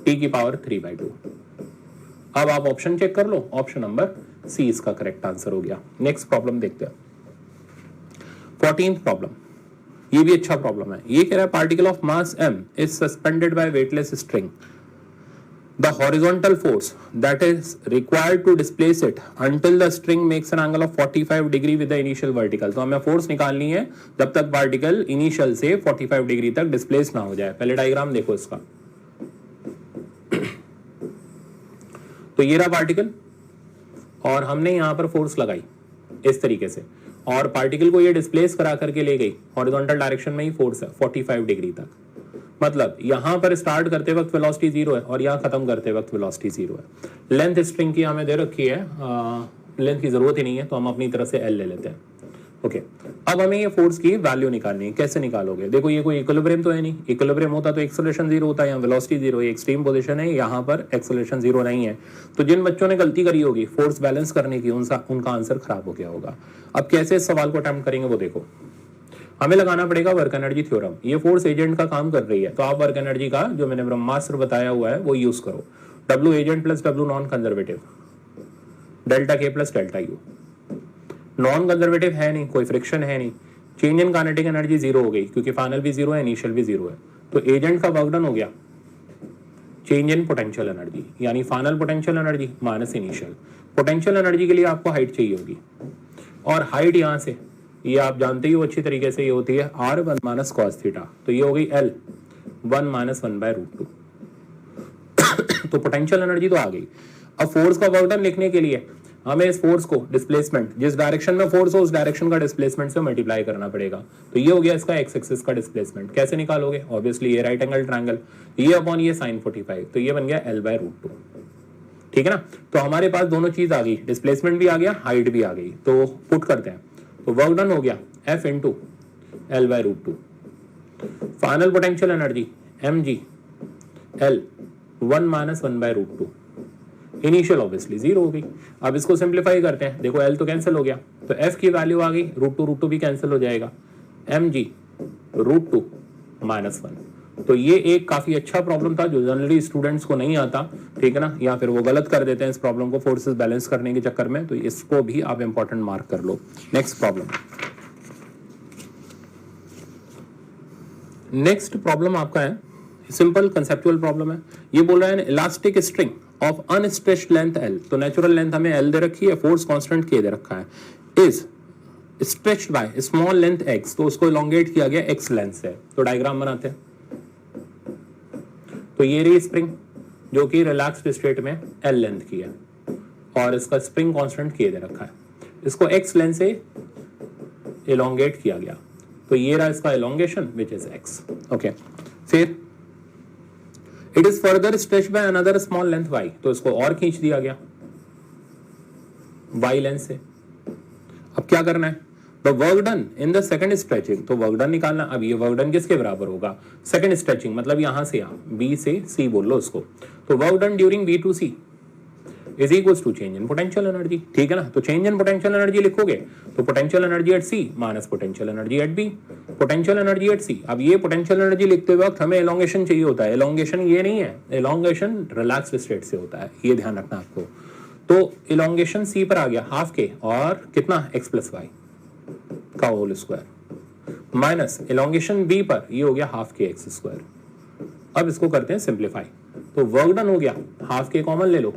t की पावर 3/2। अब आप ऑप्शन चेक कर लो, ऑप्शन नंबर सी इसका करेक्ट आंसर हो गया। नेक्स्ट प्रॉब्लम देखते हैं, 14th प्रॉब्लम। ये भी अच्छा प्रॉब्लम है। ये कह रहा है particle of mass m is suspended bye weightless string, the horizontal force that is required to displace it until the string makes an angle of 45 degree with the initial vertical। तो हमें फोर्स निकालनी है जब तक पार्टिकल इनिशियल से 45 डिग्री तक डिस्प्लेस ना हो जाए। पहले डायग्राम देखो इसका। तो ये रहा पार्टिकल और हमने यहां पर फोर्स लगाई इस तरीके से, और पार्टिकल को ये डिस्प्लेस करा करके ले गई, हॉरिजॉन्टल डायरेक्शन में ही फोर्स है 45 डिग्री तक। मतलब यहां पर स्टार्ट करते वक्त वेलोसिटी 0 है और यहां खत्म करते वक्त वेलोसिटी 0 है। लेंथ स्ट्रिंग की हमें दे रखी है, लेंथ की जरूरत ही नहीं है, तो हम अपनी तरह से एल ले लेते हैं। ओके, अब हमें ये फोर्स की वैल्यू निकालनी है। कैसे निकालोगे, देखो ये कोई इक्विलिब्रियम तो है नहीं, इक्विलिब्रियम होता तो एक्सेलरेशन 0 होता है, यहाँ वेलोसिटी 0 है, एक्सट्रीम पोजीशन है, यहाँ पर एक्सेलरेशन 0 नहीं है। तो जिन बच्चों ने गलती करी होगी फोर्स बैलेंस करने की, उनका आंसर खराब हो गया होगा। अब कैसे इस सवाल को अटेम्प्ट करेंगे वो देखो। हमें लगाना पड़ेगा वर्क एनर्जी थ्योरम। ये फोर्स एजेंट का काम कर रही है, तो आप वर्क एनर्जी का जो मैंने ब्रह्मास्त्र बताया हुआ है वो यूज करो। W agent plus W non conservative, delta K plus delta U। Non conservative है नहीं, कोई फ्रिक्शन है नहीं, चेंज इन काइनेटिक एनर्जी 0 हो गई क्योंकि फाइनल भी 0 है, इनिशियल भी 0 है। तो एजेंट का वर्क डन हो गया चेंज इन पोटेंशियल एनर्जी, यानी final potential energy minus initial. Potential energy के लिए आपको हाइट चाहिए होगी, और हाइट यहां से, ये आप जानते ही हो अच्छी तरीके से, ये होती है r1 माइनस कॉस थीटा। तो ये हो गई L 1 माइनस 1/√2। तो पोटेंशियल एनर्जी तो आ गई। अब फोर्स का वर्क डन लिखने के लिए हमें इस फोर्स को डिस्प्लेसमेंट, जिस डायरेक्शन में फोर्स हो उस डायरेक्शन का डिस्प्लेसमेंट से मल्टीप्लाई करना पड़ेगा। तो ये हो गया इसका एक्स एक्सिस का डिस्प्लेसमेंट। कैसे निकालोगे, ऑब्वियसली ये राइट एंगल ट्रायंगल, ये अपॉन ये sin 45, तो ये बन गया L/√2। ठीक है ना। तो हमारे पास दोनों चीज आ गई, डिस्प्लेसमेंट भी आ गया, हाइट भी आ गई। तो पुट करते हैं, तो वर्क डन हो गया F into L/√2। Final potential energy mg L 1 minus 1/√2। Initial obviously 0 हो गई। अब इसको सिंप्लीफाई करते हैं, देखो L तो कैंसिल हो गया, तो F की वैल्यू आ गई √2 भी कैंसिल हो जाएगा, mg √2 माइनस 1। तो ये एक काफी अच्छा प्रॉब्लम था जो जनरली स्टूडेंट्स को नहीं आता, ठीक है ना, या फिर वो गलत कर देते हैं इस प्रॉब्लम को फोर्सेस बैलेंस करने के चक्कर में। तो इसको भी आप इंपॉर्टेंट मार्क कर लो। नेक्स्ट प्रॉब्लम, नेक्स्ट प्रॉब्लम आपका है सिंपल कंसेप्चुअल प्रॉब्लम है। ये बोल रहा है elastic string of unstretched length L, तो नेचुरल लेंथ हमें L दे रखी है, फोर्स कांस्टेंट K दे रखा है, is stretched by small length x, तो उसको इलोंगेट किया गया x लेंथ से। तो डायग्राम बनाते हैं। तो ये रही स्प्रिंग जो कि रिलैक्स्ड स्टेट में L लेंथ की है, और इसका स्प्रिंग कांस्टेंट K दे रखा है, इसको x लेंथ से इलोंगेट किया गया। तो ये रहा इसका elongation which is x। Okay, फिर it is further stretched by another small length y, तो इसको और खींच दिया गया y लेंथ से। अब क्या करना है, the work done in the second stretching, तो वर्क डन निकालना। अब ये वर्क डन किसके बराबर होगा, सेकंड स्ट्रेचिंग, मतलब यहां से यहां B से C बोल लो उसको। तो work done during B to C is equals to change in potential energy, ठीक है ना। तो चेंज इन पोटेंशियल एनर्जी लिखोगे तो potential energy at C minus potential energy at B, potential energy at C। अब ये पोटेंशियल एनर्जी लिखते वक्त हमें एलोंगेशन चाहिए होता है, एलोंगेशन ये नहीं है, एलोंगेशन रिलैक्स्ड स्टेट से होता है, ये ध्यान रखना आपको। तो एलोंगेशन C पर आ गया हाफ के, और कितना x प्लस वाई, का whole square minus elongation b पर ये हो गया हाफ के एक्स स्क्वायर। अब इसको करते हैं सिंप्लीफाई, तो वर्क डन हो गया, हाफ के कॉमन ले लो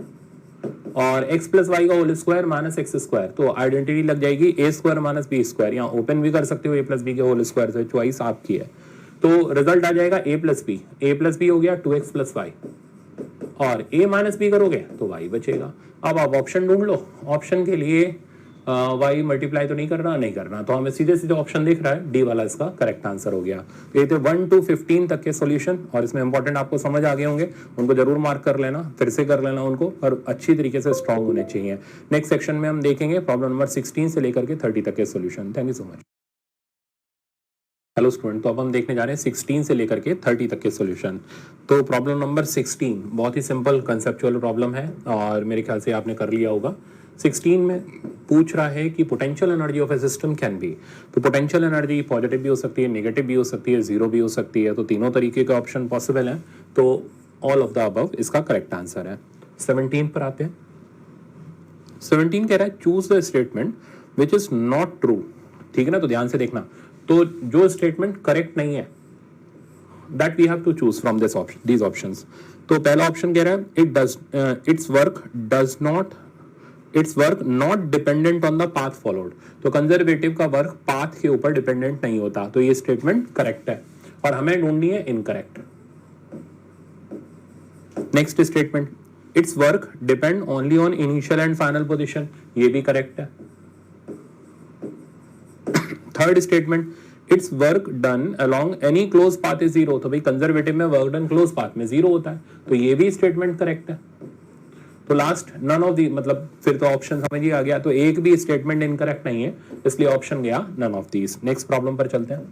और x प्लस वाई का whole square minus x square, तो आइडेंटिटी लग जाएगी a square minus b square, यहाँ ओपन भी कर सकते हो ए प्लस बी के होल स्क्वायर से, चॉइस आपकी है। तो रिजल्ट आ जाएगा ए प्लस बी हो गया 2x प्लस वाई और a माइनस बी करोगे तो y बचेगा। अब आप ऑप्शन ढूंढ लो, ऑप्शन के लिए y मल्टीप्लाई तो नहीं करना, तो हमें सीधे सीधे ऑप्शन दिख रहा है, डी वाला इसका करेक्ट आंसर हो गया। तो ये थे 1 to 15 तक के सॉल्यूशन, और इसमें इंपॉर्टेंट आपको समझ आ गए होंगे, उनको जरूर मार्क कर लेना, फिर से कर लेना उनको, और अच्छी तरीके से स्ट्रॉन्ग होने चाहिए। नेक्स्ट सेक्शन में हम देखेंगे प्रॉब्लम नंबर 16 से लेकर के 30 तक के solution. Thank you so much. Hello student, तो अब हम देखने जा रहे हैं 16 से लेकर के 30 तक के सॉल्यूशन। तो प्रॉब्लम नंबर 16 बहुत ही सिंपल कंसेप्चुअल प्रॉब्लम है और मेरे ख्याल से आपने कर लिया होगा। 16 में पूछ रहा है कि potential energy of A system can be, तो पोटेंशियल एनर्जी पॉजिटिव भी हो सकती है, नेगेटिव भी हो सकती है, जीरो भी हो सकती है, तो तीनों तरीके के ऑप्शन पॉसिबल हैं, तो ऑल ऑफ द अबव इसका करेक्ट आंसर है। 17 पर आते हैं। 17 कह रहा है choose the statement which is not true, ठीक है ना, तो ध्यान से देखना, तो जो स्टेटमेंट करेक्ट नहीं है that we have to choose from these options. तो पहला ऑप्शन कह रहा है it's work not dependent on the path followed, तो कंजर्वेटिव का वर्क पाथ के ऊपर डिपेंडेंट नहीं होता, तो ये स्टेटमेंट करेक्ट है और हमें ढूंढनी है incorrect. Next statement it's work depend only on initial and final position, ये भी करेक्ट है। Third statement it's work done along any close path is zero, तो भाई कंजर्वेटिव में वर्क डन क्लोज पाथ में जीरो होता है, तो ये भी स्टेटमेंट करेक्ट है। तो लास्ट नन ऑफ दी, मतलब फिर तो ऑप्शन समझ ही आ गया, तो एक भी स्टेटमेंट इनकरेक्ट नहीं है, इसलिए ऑप्शन गया none of these. Next problem पर चलते हैं।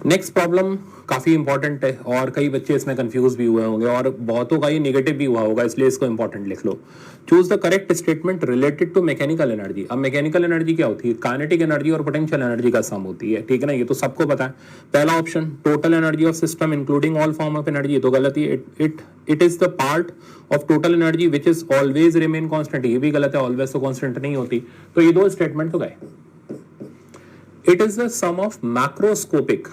नेक्स्ट प्रॉब्लम काफी इंपॉर्टेंट है और कई बच्चे इसमें कंफ्यूज भी हुए होंगे और बहुतों का ये नेगेटिव भी हुआ होगा, इसलिए इसको इंपॉर्टेंट लिख लो। Choose the correct statement related to mechanical energy. अब मैकेनिकल एनर्जी क्या होती है? काइनेटिक एनर्जी और पोटेंशियल एनर्जी का सम होती है, ठीक है ना, ये तो सबको पता है। पहला option total energy of system including all form of energy, तो गलत है, it is the part of total energy which is always remain constant, ये भी गलत है, ऑलवेज तो कॉन्स्टेंट नहीं होती, तो ये दो स्टेटमेंट तो गए। It is the sum of macroscopic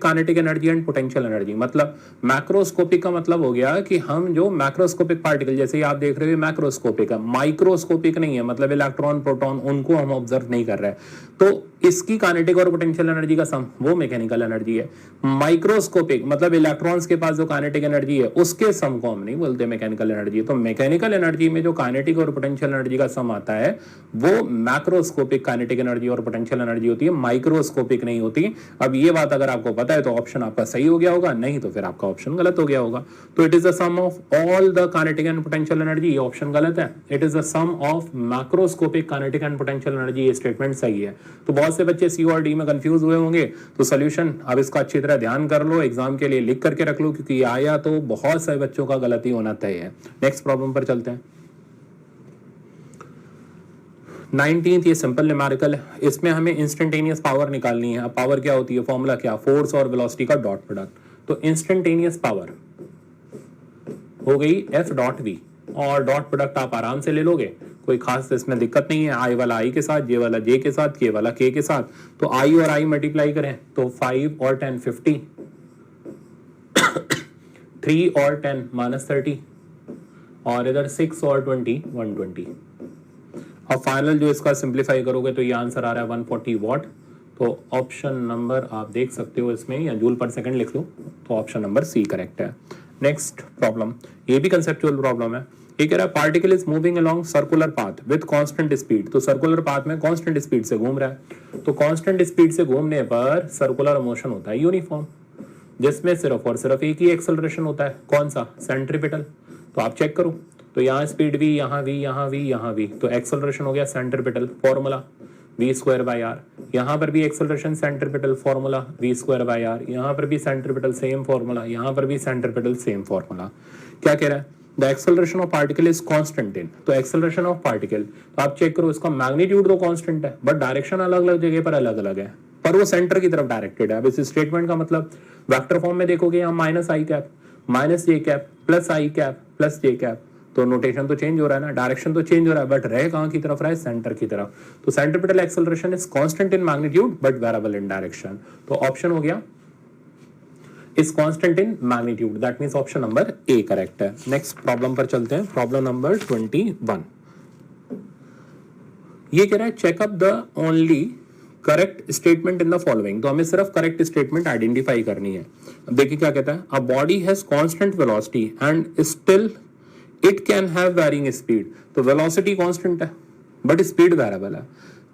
kinetic energy and potential energy, मतलब मैक्रोस्कोपिक का मतलब हो गया कि हम जो मैक्रोस्कोपिक पार्टिकल, जैसे आप देख रहे हो मैक्रोस्कोपिक है, माइक्रोस्कोपिक नहीं है, मतलब इलेक्ट्रॉन प्रोटॉन उनको हम ऑब्जर्व नहीं कर रहे, तो इसकी काइनेटिक और पोटेंशियल एनर्जी का सम वो मैकेनिकल एनर्जी है। माइक्रोस्कोपिक मतलब इलेक्ट्रॉन्स के पास जो काइनेटिक एनर्जी है उसके सम को हम नहीं बोलते मैकेनिकल एनर्जी, तो मैकेनिकल एनर्जी में जो काइनेटिक और पोटेंशियल एनर्जी का सम आता है वो मैक्रोस्कोपिक काइनेटिक एनर्जी और पोटेंशियल एनर्जी होती है, माइक्रोस्कोपिक नहीं होती। अब ये बात अगर आपको पता है तो ऑप्शन आपका सही हो गया होगा, नहीं तो फिर आपका ऑप्शन गलत हो गया होगा। तो it is the sum of all the kinetic and potential energy, ये ऑप्शन गलत है। It is the sum of macroscopic kinetic and potential energy, ये स्टेटमेंट सही है। तो बहुत से बच्चे सी और डी में कंफ्यूज हुए होंगे, तो सोल्यूशन अब इसका अच्छी तरह ध्यान कर लो, एग्जाम के लिए लिख करके रख लो, क्योंकि आया तो बहुत सारे बच्चों का गलती होना तय है। नेक्स्ट प्रॉब्लम पर चलते हैं। 19th ये सिंपल न्यूमेरिकल है, इसमें हमें इंस्टेंटेनियस पावर निकालनी है। अब पावर क्या होती है, फॉर्मूला क्या, फोर्स और वेलोसिटी का डॉट प्रोडक्ट। तो इंस्टेंटेनियस पावर हो गई F डॉट V और डॉट प्रोडक्ट आप आराम से ले लोगे, कोई खास इसमें दिक्कत नहीं है। I वाला I के साथ, J वाला J के साथ, K वाला K के साथ, तो I और I मल्टीप्लाई करें तो 5 और 10 50, 3 और 10 -30 और इधर 6 और 20 120। अब फाइनल जो इसका सिंप्लीफाई करोगे तो ये आंसर आ रहा है 140 वॉट। तो ऑप्शन नंबर आप देख सकते हो इसमें, या जूल पर सेकंड लिख लो, तो ऑप्शन नंबर सी करेक्ट है। नेक्स्ट प्रॉब्लम, ये भी कंसेप्चुअल प्रॉब्लम है। ये कह रहा है particle is moving along circular path with constant speed, तो सर्कुलर पाथ में कांस्टेंट स्पीड से घूम रहा है, तो कांस्टेंट स्पीड से घूमने पर सर्कुलर मोशन होता है यूनिफॉर्म, जिसमें सिर्फ और सिर्फ एक ही एक्सेलरेशन होता है, कौन सा, सेंट्रीपिटल। तो आप चेक करो, तो यहाँ स्पीड भी, यहाँ भी, यहाँ भी, यहाँ भी, तो एक्सेलरेशन हो गया सेंट्रीपिटल, फॉर्मूला v²/r। यहाँ पर भी एक्सेलरेशन सेंट्रीपिटल, फॉर्मूला v²/r। यहाँ पर भी सेंट्रीपिटल, सेम फॉर्मूला, यहाँ पर भी सेंट्रीपिटल, सेम फॉर्मूला। क्या कह रहा है, the acceleration of particle is constant in, तो एक्सेलरेशन ऑफ पार्टिकल, तो आप चेक करो, इसका मैग्नीट्यूड तो कांस्टेंट है बट डायरेक्शन अलग अलग जगह पर अलग अलग है, पर वो सेंटर की तरफ डायरेक्टेड है। अब इस स्टेटमेंट का मतलब वेक्टर फॉर्म में देखोगे, यहाँ -i cap -j cap +i cap +j cap, तो नोटेशन तो चेंज हो रहा है ना, डायरेक्शन तो चेंज हो रहा है, बट रह कहाँ की तरफ रहा है, सेंटर की तरफ। तो centripetal acceleration is constant in magnitude but variable in direction. तो ऑप्शन हो गया is constant in magnitude, that means option number A correct है। नेक्स्ट प्रॉब्लम पर चलते हैं, प्रॉब्लम नंबर 21। ये कह रहा है checkup the only correct statement in the following. तो हमें सिर्फ करेक्ट स्टेटमेंट आइडेंटिफाई करनी है। अब देखिए क्या कहता है, a body has constant velocity and still it can have varying speed. तो वेलोसिटी कांस्टेंट है बट स्पीड वेरिएबल है,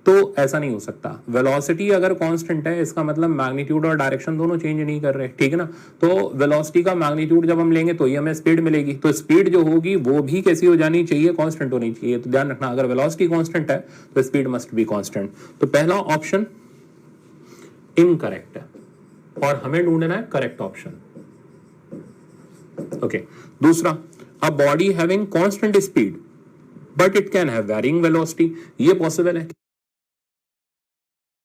तो ऐसा नहीं हो सकता। वेलोसिटी अगर कांस्टेंट है इसका मतलब मैग्नीट्यूड और डायरेक्शन दोनों चेंज नहीं कर रहे, ठीक है ना। तो वेलोसिटी का मैग्नीट्यूड जब हम लेंगे तो ही हमें स्पीड मिलेगी, तो स्पीड जो होगी वो भी कैसी हो जानी चाहिए, कांस्टेंट होनी चाहिए। तो ध्यान रखना, अगर वेलोसिटी कांस्टेंट है तो स्पीड मस्ट बी कांस्टेंट। तो पहला ऑप्शन इनकरेक्ट है और हमें ढूंढना है करेक्ट ऑप्शन। ओके, दूसरा, a body having constant speed but it can have varying velocity, ये पॉसिबल है।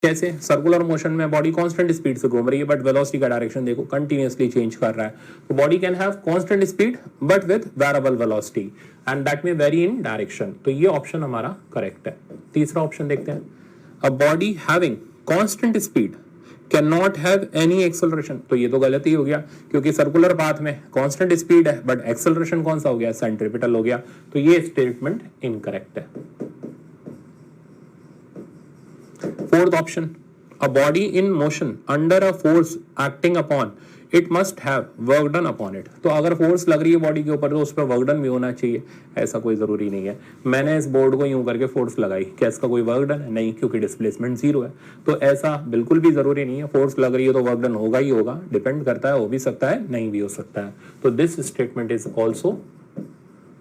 कैसे, सर्कुलर मोशन में बॉडी कांस्टेंट स्पीड से घूम रही है बट वेलोसिटी का डायरेक्शन देखो कंटिन्यूअसली चेंज कर रहा है। तो body can have constant speed but with variable velocity and that में वेरी इन डायरेक्शन। तो ये ऑप्शन हमारा करेक्ट है। तीसरा ऑप्शन देखते हैं, a body having constant speed can not have any acceleration. तो ये तो गलत ही हो गया क्योंकि सर्कुलर पाथ में कांस्टेंट स्पीड है बट एक्सेलरेशन कौन सा हो गया, सेंट्रिपिटल हो गया। तो ये स्टेटमेंट इनकरेक्ट है। Fourth option, a body in motion under a force acting upon it must have work done upon it. तो अगर फोर्स लग रही है बॉडी के ऊपर तो उस पर वर्क डन भी होना चाहिए, ऐसा कोई जरूरी नहीं है। मैंने इस बोर्ड को यूं करके फोर्स लगाई, क्या इसका कोई वर्क डन है? नहीं, क्योंकि डिस्प्लेसमेंट जीरो है। तो ऐसा बिल्कुल भी जरूरी नहीं है, फोर्स लग रही है तो वर्क डन होगा ही होगा, डिपेंड करता है, हो भी सकता है नहीं भी हो सकता है। तो this statement is also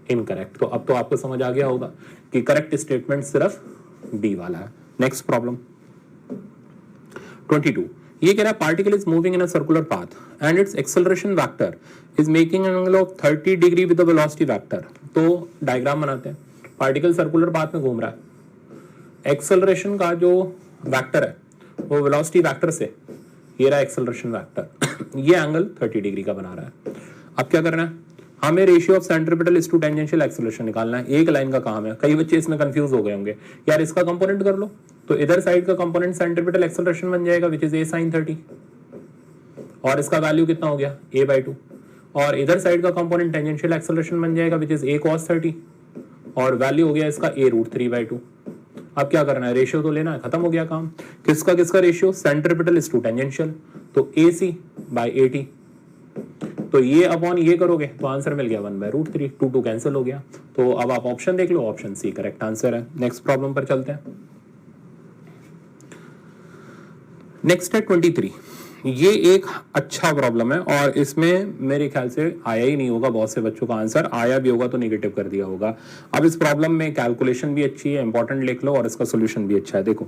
incorrect. तो अब तो आपको समझ आ गया होगा कि करेक्ट स्टेटमेंट सिर्फ बी वाला है। नेक्स्ट प्रॉब्लम 22, ये कह रहा है particle is moving in a circular path and it's acceleration vector is making an angle of 30 degree with the velocity vector. तो डायग्राम बनाते हैं, पार्टिकल सर्कुलर पाथ में घूम रहा है, एक्सेलरेशन का जो वेक्टर है वो वेलोसिटी वेक्टर से, ये रहा एक्सेलरेशन वेक्टर, ये एंगल 30 डिग्री का बना रहा है। अब क्या करना है, हमें ratio of centripetal to tangential acceleration निकालना है। एक लाइन का काम है, कई बच्चे इसमें कंफ्यूज हो गए होंगे, यार इसका कंपोनेंट कर लो। तो इधर साइड का कंपोनेंट सेंट्रिपिटल एक्सेलरेशन बन जाएगा विच इज a sin 30 और इसका वैल्यू कितना हो गया a/2, और इधर साइड का कंपोनेंट टेंजेंशियल एक्सेलरेशन बन जाएगा विच इज a cos 30 और वैल्यू हो गया इसका a√3/2। अब क्या करना है, रेशियो तो लेना है, खत्म हो गया काम। किसका किसका रेशियो, सेंट्रिपिटल टू टेंजेंशियल, तो AC/AT। तो ये अपॉन ये करोगे तो आंसर मिल गया 1/√3, 2 कैंसिल हो गया। तो अब आप ऑप्शन देख लो, ऑप्शन सी करेक्ट आंसर है। नेक्स्ट प्रॉब्लम पर चलते हैं। नेक्स्ट है 23, ये एक अच्छा प्रॉब्लम है और इसमें मेरे ख्याल से आया ही नहीं होगा, बहुत से बच्चों का आंसर आया भी होगा तो नेगेटिव कर दिया होगा। अब इस प्रॉब्लम में कैलकुलेशन भी अच्छी है, इंपॉर्टेंट लिख लो, और इसका सोल्यूशन भी अच्छा है। देखो,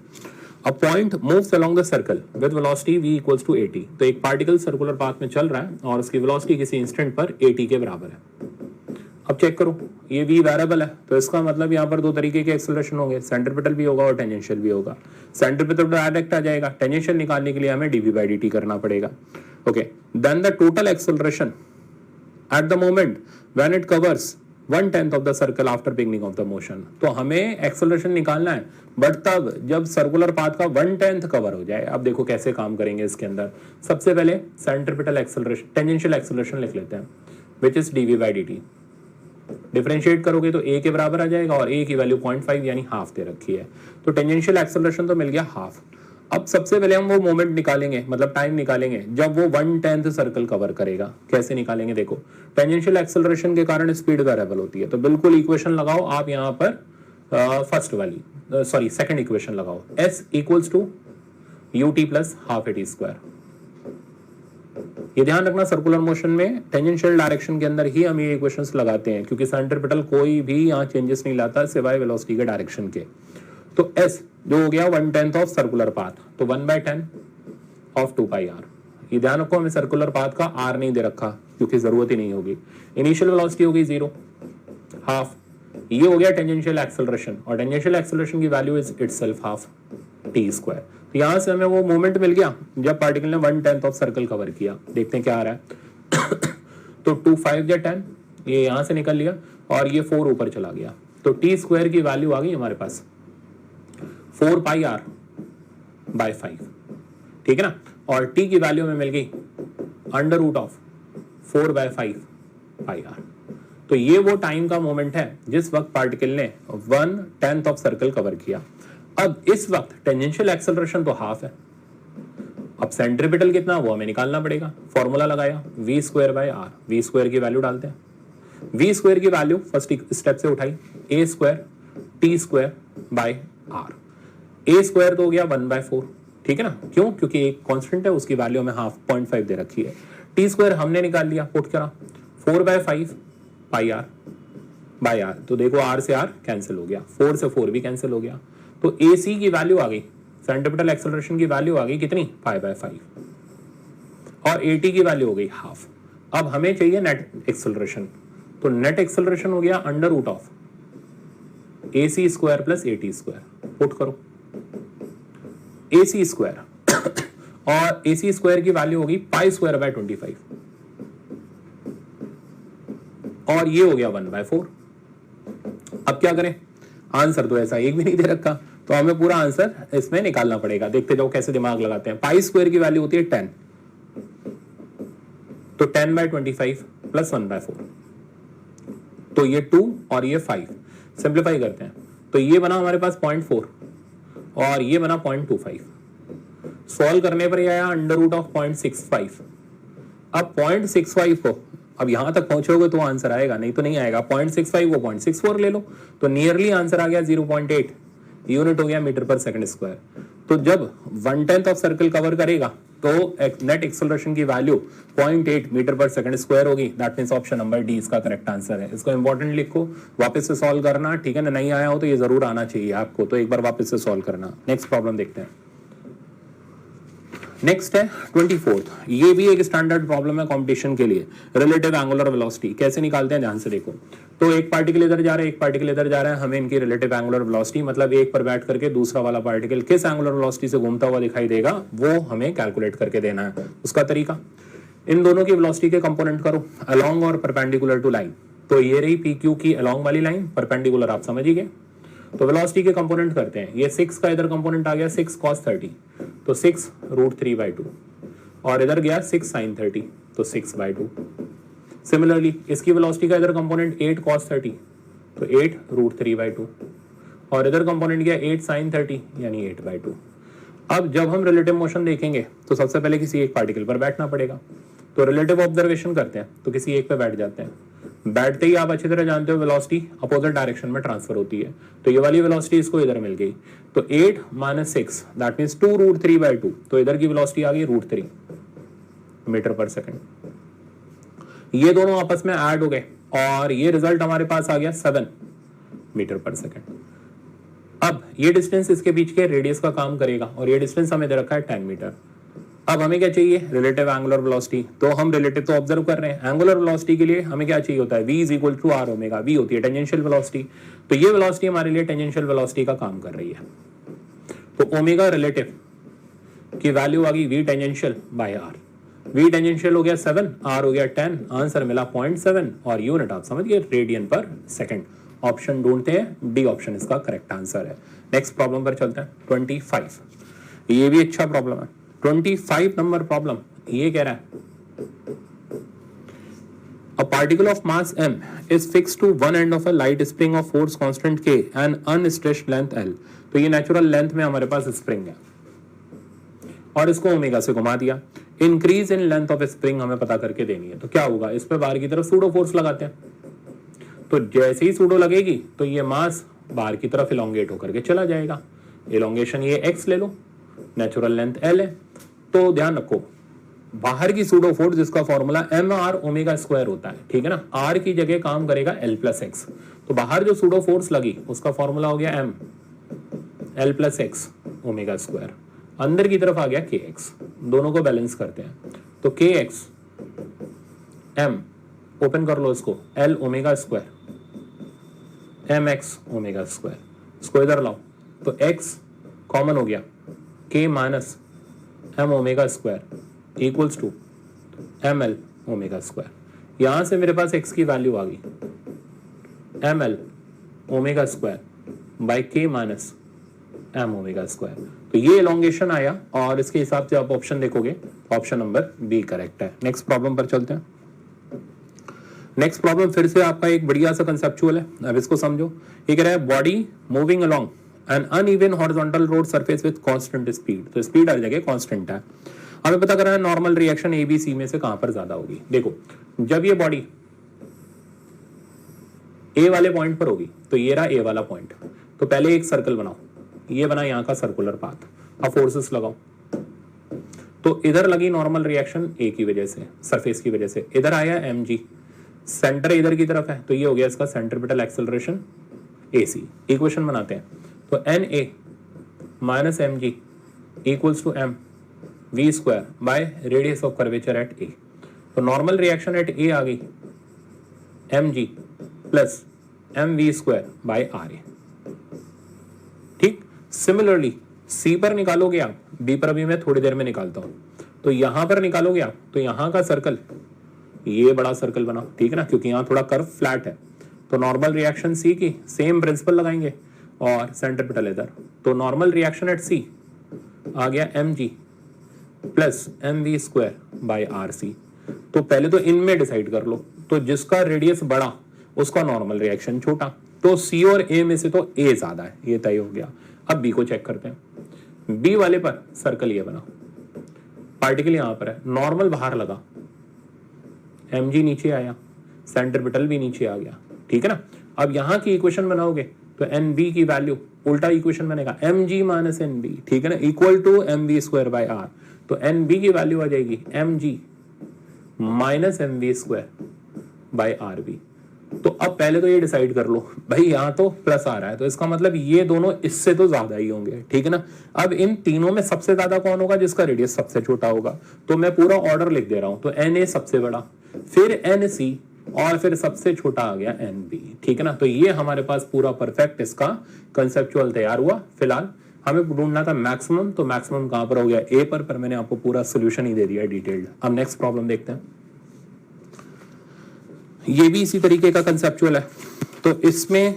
a point moves along the circle with velocity v = 80। तो एक पार्टिकल सर्कुलर पाथ में चल रहा है और उसकी वेलोसिटी किसी इंस्टेंट पर 80 के बराबर है। अब चेक करो, ये v वेरिएबल है तो इसका मतलब यहाँ पर दो तरीके के एक्सेलरेशन होंगे, सेंट्रिपिटल भी होगा और टेंजेंशियल भी होगा। सेंट्रिपिटल डायरेक्ट आ जाएगा, टेंजेंशियल निकालने के लिए हमें dv/dt करना पड़ेगा। Okay, then the total acceleration at the moment when it covers 1/10 of the circle after beginning of the motion. तो हमें एक्सेलरेशन निकालना है बट तब जब सर्कुलर पाथ का 1/10 कवर हो जाए। अब देखो कैसे काम करेंगे इसके अंदर। सबसे पहले सेंट्रिपिटल एक्सेलरेशन, टेंजेंशियल एक्सेलरेशन लिख लेते हैं विच इज dv/dt। डिफरेंशिएट करोगे तो a के बराबर आ जाएगा और a की वैल्यू 0.5 यानी हाफ दे रखी है। तो टेंजेंशियल एक्सेलरेशन तो मिल गया हाफ। अब सबसे पहले हम वो मोमेंट निकालेंगे, मतलब टाइम निकालेंगे जब वो 1/10 सर्कल कवर करेगा। कैसे निकालेंगे, देखो टेंजेंशियल एक्सेलरेशन के कारण स्पीड वेरिएबल होती है, तो बिल्कुल इक्वेशन लगाओ आप यहाँ पर फर्स्ट वाली, सॉरी सेकंड इक्वेशन लगाओ, s = ut + ½ at²। ये ध्यान रखना, सर्कुलर मोशन में टेंजेंशियल डायरेक्शन के अंदर ही हम ये इक्वेशंस लगाते हैं क्योंकि सेंट्रिपिटल कोई भी यहाँ चेंजेस नहीं लाता सिवाय वेलोसिटी के डायरेक्शन के। तो s जो हो गया 1/10 ऑफ सर्कुलर पाथ, तो 1/10 ऑफ 2πr। ये ध्यान रखो, हमें सर्कुलर पाथ का r नहीं दे रखा क्योंकि जरूरत ही नहीं होगी। इनिशियल वेलोसिटी होगी 0, हाफ। ये हो गया टेंजेंशियल एक्सेलरेशन और टेंजेंशियल एक्सेलरेशन की value is itself half t²। तो यहां से हमें वो मोमेंट मिल गया जब पार्टिकल ने 1/10 ऑफ सर्कल कवर किया। देखते हैं क्या आ रहा है। तो 2 5 या 10, ये यहां से निकल लिया और ये 4 ऊपर चला गया, तो टी स्क्वायर की वैल्यू आ गई हमारे पास 4 पाई आर बाय 5, ठीक है ना। और टी की वैल्यू में मिल गई under root of 4 by 5 pi r. तो ये वो टाइम का मोमेंट है जिस वक्त पार्टिकल ने 1/10 ऑफ सर्कल कवर किया। अब इस वक्त टेंजेंशियल एक्सेलरेशन तो हाफ है, अब सेंट्रीपिटल कितना वो हमें निकालना पड़ेगा। फॉर्मूला लगाया v square by R, V square की वैल्यू डालते हैं। वी स्क्वायर की वैल्यू फर्स्ट स्टेप से उठाई, A square T square by R. A square तो हो गया 1/4, ठीक है ना, क्यों, क्योंकि एक कांस्टेंट है उसकी वैल्यू हमें हाफ 0.5 दे रखी है। टी स्क्वायर हमने निकाल लिया, पुट करा 4/5 पाई आर बाय आर, तो देखो आर से आर कैंसिल हो गया, 4 से 4 भी कैंसिल हो गया, तो ए सी की वैल्यू आ गई, सेंट्रीपिटल एक्सेलरेशन की वैल्यू आ गई कितनी, 5/5, और ए टी की वैल्यू हो गई हाफ। अब हमें चाहिए नेट एक्सेलरेशन, तो नेट एक्सेलरेशन हो गया under root of A C square plus A T square, put करो ए सी स्क्वायर और ए सी स्क्वायर की वैल्यू होगी पाई स्क्वायर बाय 25, और ये हो गया 1/4। अब क्या करें, आंसर तो ऐसा एक भी नहीं दे रखा, तो हमें पूरा आंसर इसमें निकालना पड़ेगा। देखते जाओ कैसे दिमाग लगाते हैं। पाई स्क्वायर की वैल्यू होती है 10, तो 10/25 प्लस 1/4, तो ये 2 और ये 5, सिंप्लीफाई करते हैं, तो ये बना हमारे पास 0.4 और ये बना 0.25। सॉल्व करने पर यह आया अंडर रूट ऑफ 0.65। अब 0.65 को अब यहां तक पहुंचोगे तो आंसर आएगा, नहीं तो नहीं आएगा। 0.65 को 0.64 ले लो, तो नियरली आंसर आ गया 0.8 यूनिट हो गया मीटर पर सेकंड स्क्वायर। तो जब 1/10 ऑफ सर्कल कवर करेगा तो नेट एक्सेलरेशन की वैल्यू 0.8 मीटर पर सेकंड स्क्वायर होगी। That means option number d इसका करेक्ट आंसर है। इसको इंपॉर्टेंट लिखो, वापस से सॉल्व करना, ठीक है ना। नहीं आया हो तो ये जरूर आना चाहिए आपको, तो एक बार वापस से सॉल्व करना। नेक्स्ट प्रॉब्लम देखते हैं। नेक्स्ट है 24th, ये भी एक स्टैंडर्ड प्रॉब्लम है कंपटीशन के लिए। रिलेटिव एंगुलर वेलोसिटी कैसे निकालते हैं, ध्यान से देखो। तो एक पार्टिकल इधर जा रहा है, एक पार्टिकल इधर जा रहा है, हमें इनकी रिलेटिव एंगुलर वेलोसिटी, मतलब एक पर बैठ करके दूसरा वाला पार्टिकल किस एंगुलर वेलोसिटी से घूमता हुआ दिखाई देगा वो हमें कैलकुलेट करके देना है। उसका तरीका, इन दोनों की वेलोसिटी के कंपोनेंट करो, अलोंग और परपेंडिकुलर टू लाइन। तो ये रही पी क्यू की अलोंग वाली लाइन, परपेंडिकुलर आप समझ ही गए। तो वेलोसिटी के कंपोनेंट करते हैं, ये 6 का इधर कंपोनेंट आ गया 6 cos 30, तो 6 √3/2, और इधर गया 6 sin 30, तो 6/2। सिमिलरली इसकी वेलोसिटी का इधर कंपोनेंट 8 cos 30, तो 8 √3/2, और इधर कंपोनेंट गया 8 sin 30 यानी 8/2। अब जब हम रिलेटिव मोशन देखेंगे तो सबसे पहले किसी एक पार्टिकल पर बैठना पड़ेगा, तो रिलेटिव ऑब्जर्वेशन करते हैं, तो किसी एक पे बैठ जाते हैं। बैठते ही आप अच्छी तरह जानते हो वेलोसिटी अपोजिट डायरेक्शन में ट्रांसफर होती है, तो ये वाली वेलोसिटी इसको इधर मिल गई, तो 8 - 6 दैट मींस 2 √3/2, तो इधर की वेलोसिटी आ गई √3 मीटर पर सेकंड। ये दोनों आपस में ऐड हो गए और ये रिजल्ट हमारे पास आ गया 7 मीटर पर सेकंड। अब ये डिस्टेंस इसके बीच के रेडियस का काम करेगा और ये डिस्टेंस हमें दे रखा है 10 मीटर। अब हमें क्या चाहिए, रिलेटिव एंगुलर वेलोसिटी। तो हम रिलेटिव तो ऑब्जर्व कर रहे हैं, एंगुलर वेलोसिटी के लिए हमें क्या चाहिए होता है, v = r ओमेगा। v होती है टेंजेंशियल वेलोसिटी, तो ये वेलोसिटी हमारे लिए टेंजेंशियल वेलोसिटी का काम कर रही है। तो ओमेगा रिलेटिव की वैल्यू आ गई v tangential by r। v tangential हो गया 7, r हो गया 10, आंसर मिला 0.7 और यूनिट आप समझ गए रेडियन पर सेकंड। ऑप्शन ढूंढते हैं, डी ऑप्शन इसका करेक्ट आंसर है। नेक्स्ट प्रॉब्लम पर चलते हैं 25, ये भी अच्छा प्रॉब्लम है। 25 नंबर प्रॉब्लम ये कह रहा है, a particle of mass m is fixed to one end of a light spring of force constant k and unstretched length l। तो ये नेचुरल लेंथ में हमारे पास स्प्रिंग है और इसको ओमेगा से घुमा दिया। Increase in length of spring हमें पता करके देनी है, तो क्या होगा, इस पे बाहर की तरफ सूडो फोर्स लगाते हैं, तो जैसे ही सूडो लगेगी तो ये मास बाहर की तरफ इलोंगेट होकर के चला जाएगा। इलोंगेशन ये x ले लो, नेचुरल लेंथ l है, तो ध्यान रखो बाहर की सूडो फोर्स जिसका फॉर्मूला mr ओमेगा स्क्वायर होता है, ठीक है ना, r की जगह काम करेगा l + x। तो बाहर जो सूडो फोर्स लगी उसका फॉर्मूला हो गया m l + x omega square, अंदर की तरफ आ गया kx। दोनों को बैलेंस करते हैं, तो kx m ओपन कर लो इसको, l omega square mx omega square, इसको इधर लाओ तो x कॉमन हो गया, k - m omega square equals to ml omega square. यहां से मेरे पास x की वैल्यू आ गई ml omega square by k minus m omega square. तो ये एलोंगेशन आया और इसके हिसाब से आप ऑप्शन देखोगे, ऑप्शन नंबर बी करेक्ट है। नेक्स्ट प्रॉब्लम पर चलते हैं। नेक्स्ट प्रॉब्लम फिर से आपका एक बढ़िया सा कंसेप्चुअल है, अब इसको समझो। ये कह रहा है body moving along an uneven horizontal road surface with constant speed. तो स्पीड हर जगह कांस्टेंट है। हमें पता करना है normal reaction A B C में से कहां पर ज्यादा होगी। देखो जब ये बॉडी ए वाले पॉइंट पर होगी तो ये रहा ए वाला पॉइंट, तो पहले एक सर्कल बनाओ, ये बना यहां का सर्कुलर पाथ। अब फोर्सेस लगाओ, तो इधर लगी नॉर्मल रिएक्शन ए की वजह से, सरफेस की वजह से, इधर आया एम जी, सेंटर इधर की तरफ है तो ये हो गया इसका centripetal acceleration A C. Equation बनाते हैं तो N A minus M G equals to M we square by radius of curvature at A. तो नॉर्मल रिएक्शन एट ए आ गई M G plus M we square by R A. ठीक, सिमिलरली सी पर निकालोगे आप, बी पर अभी मैं थोड़ी देर में निकालता हूं। तो यहां पर निकालोगे आप तो यहां का सर्कल ये बड़ा सर्कल बना, ठीक है ना, क्योंकि यहां थोड़ा कर्व फ्लैट है। तो नॉर्मल रिएक्शन सी की सेम प्रिंसिपल लगाएंगे और सेंट्रीपिटल इधर, तो नॉर्मल रिएक्शन एट सी आ गया M G plus M we square by R C. तो पहले तो इनमें डिसाइड कर लो, तो जिसका रेडियस बड़ा उसका नॉर्मल रिएक्शन छोटा, तो सी और ए में से तो ए ज्यादा है, ये तय हो गया। अब बी को चेक करते हैं। बी वाले पर सर्कल ये बना, पार्टिकल यहां पर है, नॉर्मल बाहर लगा, एम जी नीचे आया, सेंट्रीपिटल भी नीचे आ गया, ठीक है ना। अब यहां की इक्वेशन बनाओगे तो एन बी की वैल्यू उल्टा इक्वेशन बनेगा, M G minus N B, ठीक है ना, equal to M B square by R. तो एन बी की वैल्यू आ जाएगी M G minus M B square by R B. तो अब पहले तो ये डिसाइड कर लो भाई, यहां तो प्लस आ रहा है तो इसका मतलब ये दोनों इससे तो ज्यादा ही होंगे, ठीक है ना। अब इन तीनों में सबसे ज्यादा कौन होगा, जिसका रेडियस सबसे छोटा होगा। तो मैं पूरा ऑर्डर लिख दे रहा हूं, तो एन ए सबसे बड़ा, फिर एन सी और फिर सबसे छोटा आ गया एन बी, ठीक है ना। तो ये हमारे पास पूरा परफेक्ट इसका कंसेप्चुअल तैयार हुआ। फिलहाल हमें ढूंढना था मैक्सिमम, तो मैक्सिमम कहां पर हो गया, ए पर मैंने आपको पूरा सोल्यूशन ही दे दिया डिटेल्ड। अब नेक्स्ट प्रॉब्लम देखते हैं। ये भी इसी तरीके का कंसेप्चुअल है। तो इसमें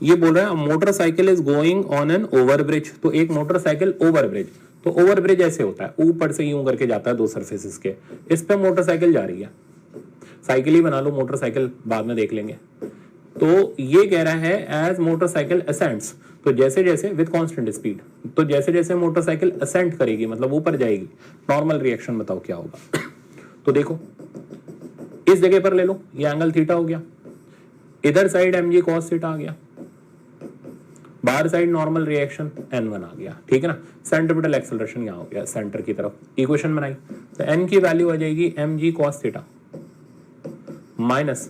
ये बोल रहा है motorcycle is going on an overbridge. तो एक मोटरसाइकिल ओवरब्रिज, तो ओवरब्रिज ऐसे होता है, ऊपर से यूं करके जाता है दो सरफेसेस के, इस पे मोटरसाइकिल जा रही है। साइकिल ही बना लो, मोटरसाइकिल बाद में देख लेंगे। तो ये कह रहा है एज मोटरसाइकिल असेंड्स, तो जैसे जैसे विद कांस्टेंट स्पीड, तो जैसे जैसे मोटरसाइकिल असेंड करेगी मतलब ऊपर जाएगी, नॉर्मल रिएक्शन बताओ क्या होगा। तो देखो इस जगह पर ले लो, ये एंगल थीटा हो गया, इधर side M G cos theta आ गया, बाहर साइड नॉर्मल रिएक्शन n1 आ गया, ठीक है ना। सेंट्रीपिटल एक्सेलरेशन यहाँ हो गया सेंटर की तरफ। इक्वेशन बनाई तो n की वैल्यू आ जाएगी M G cos theta minus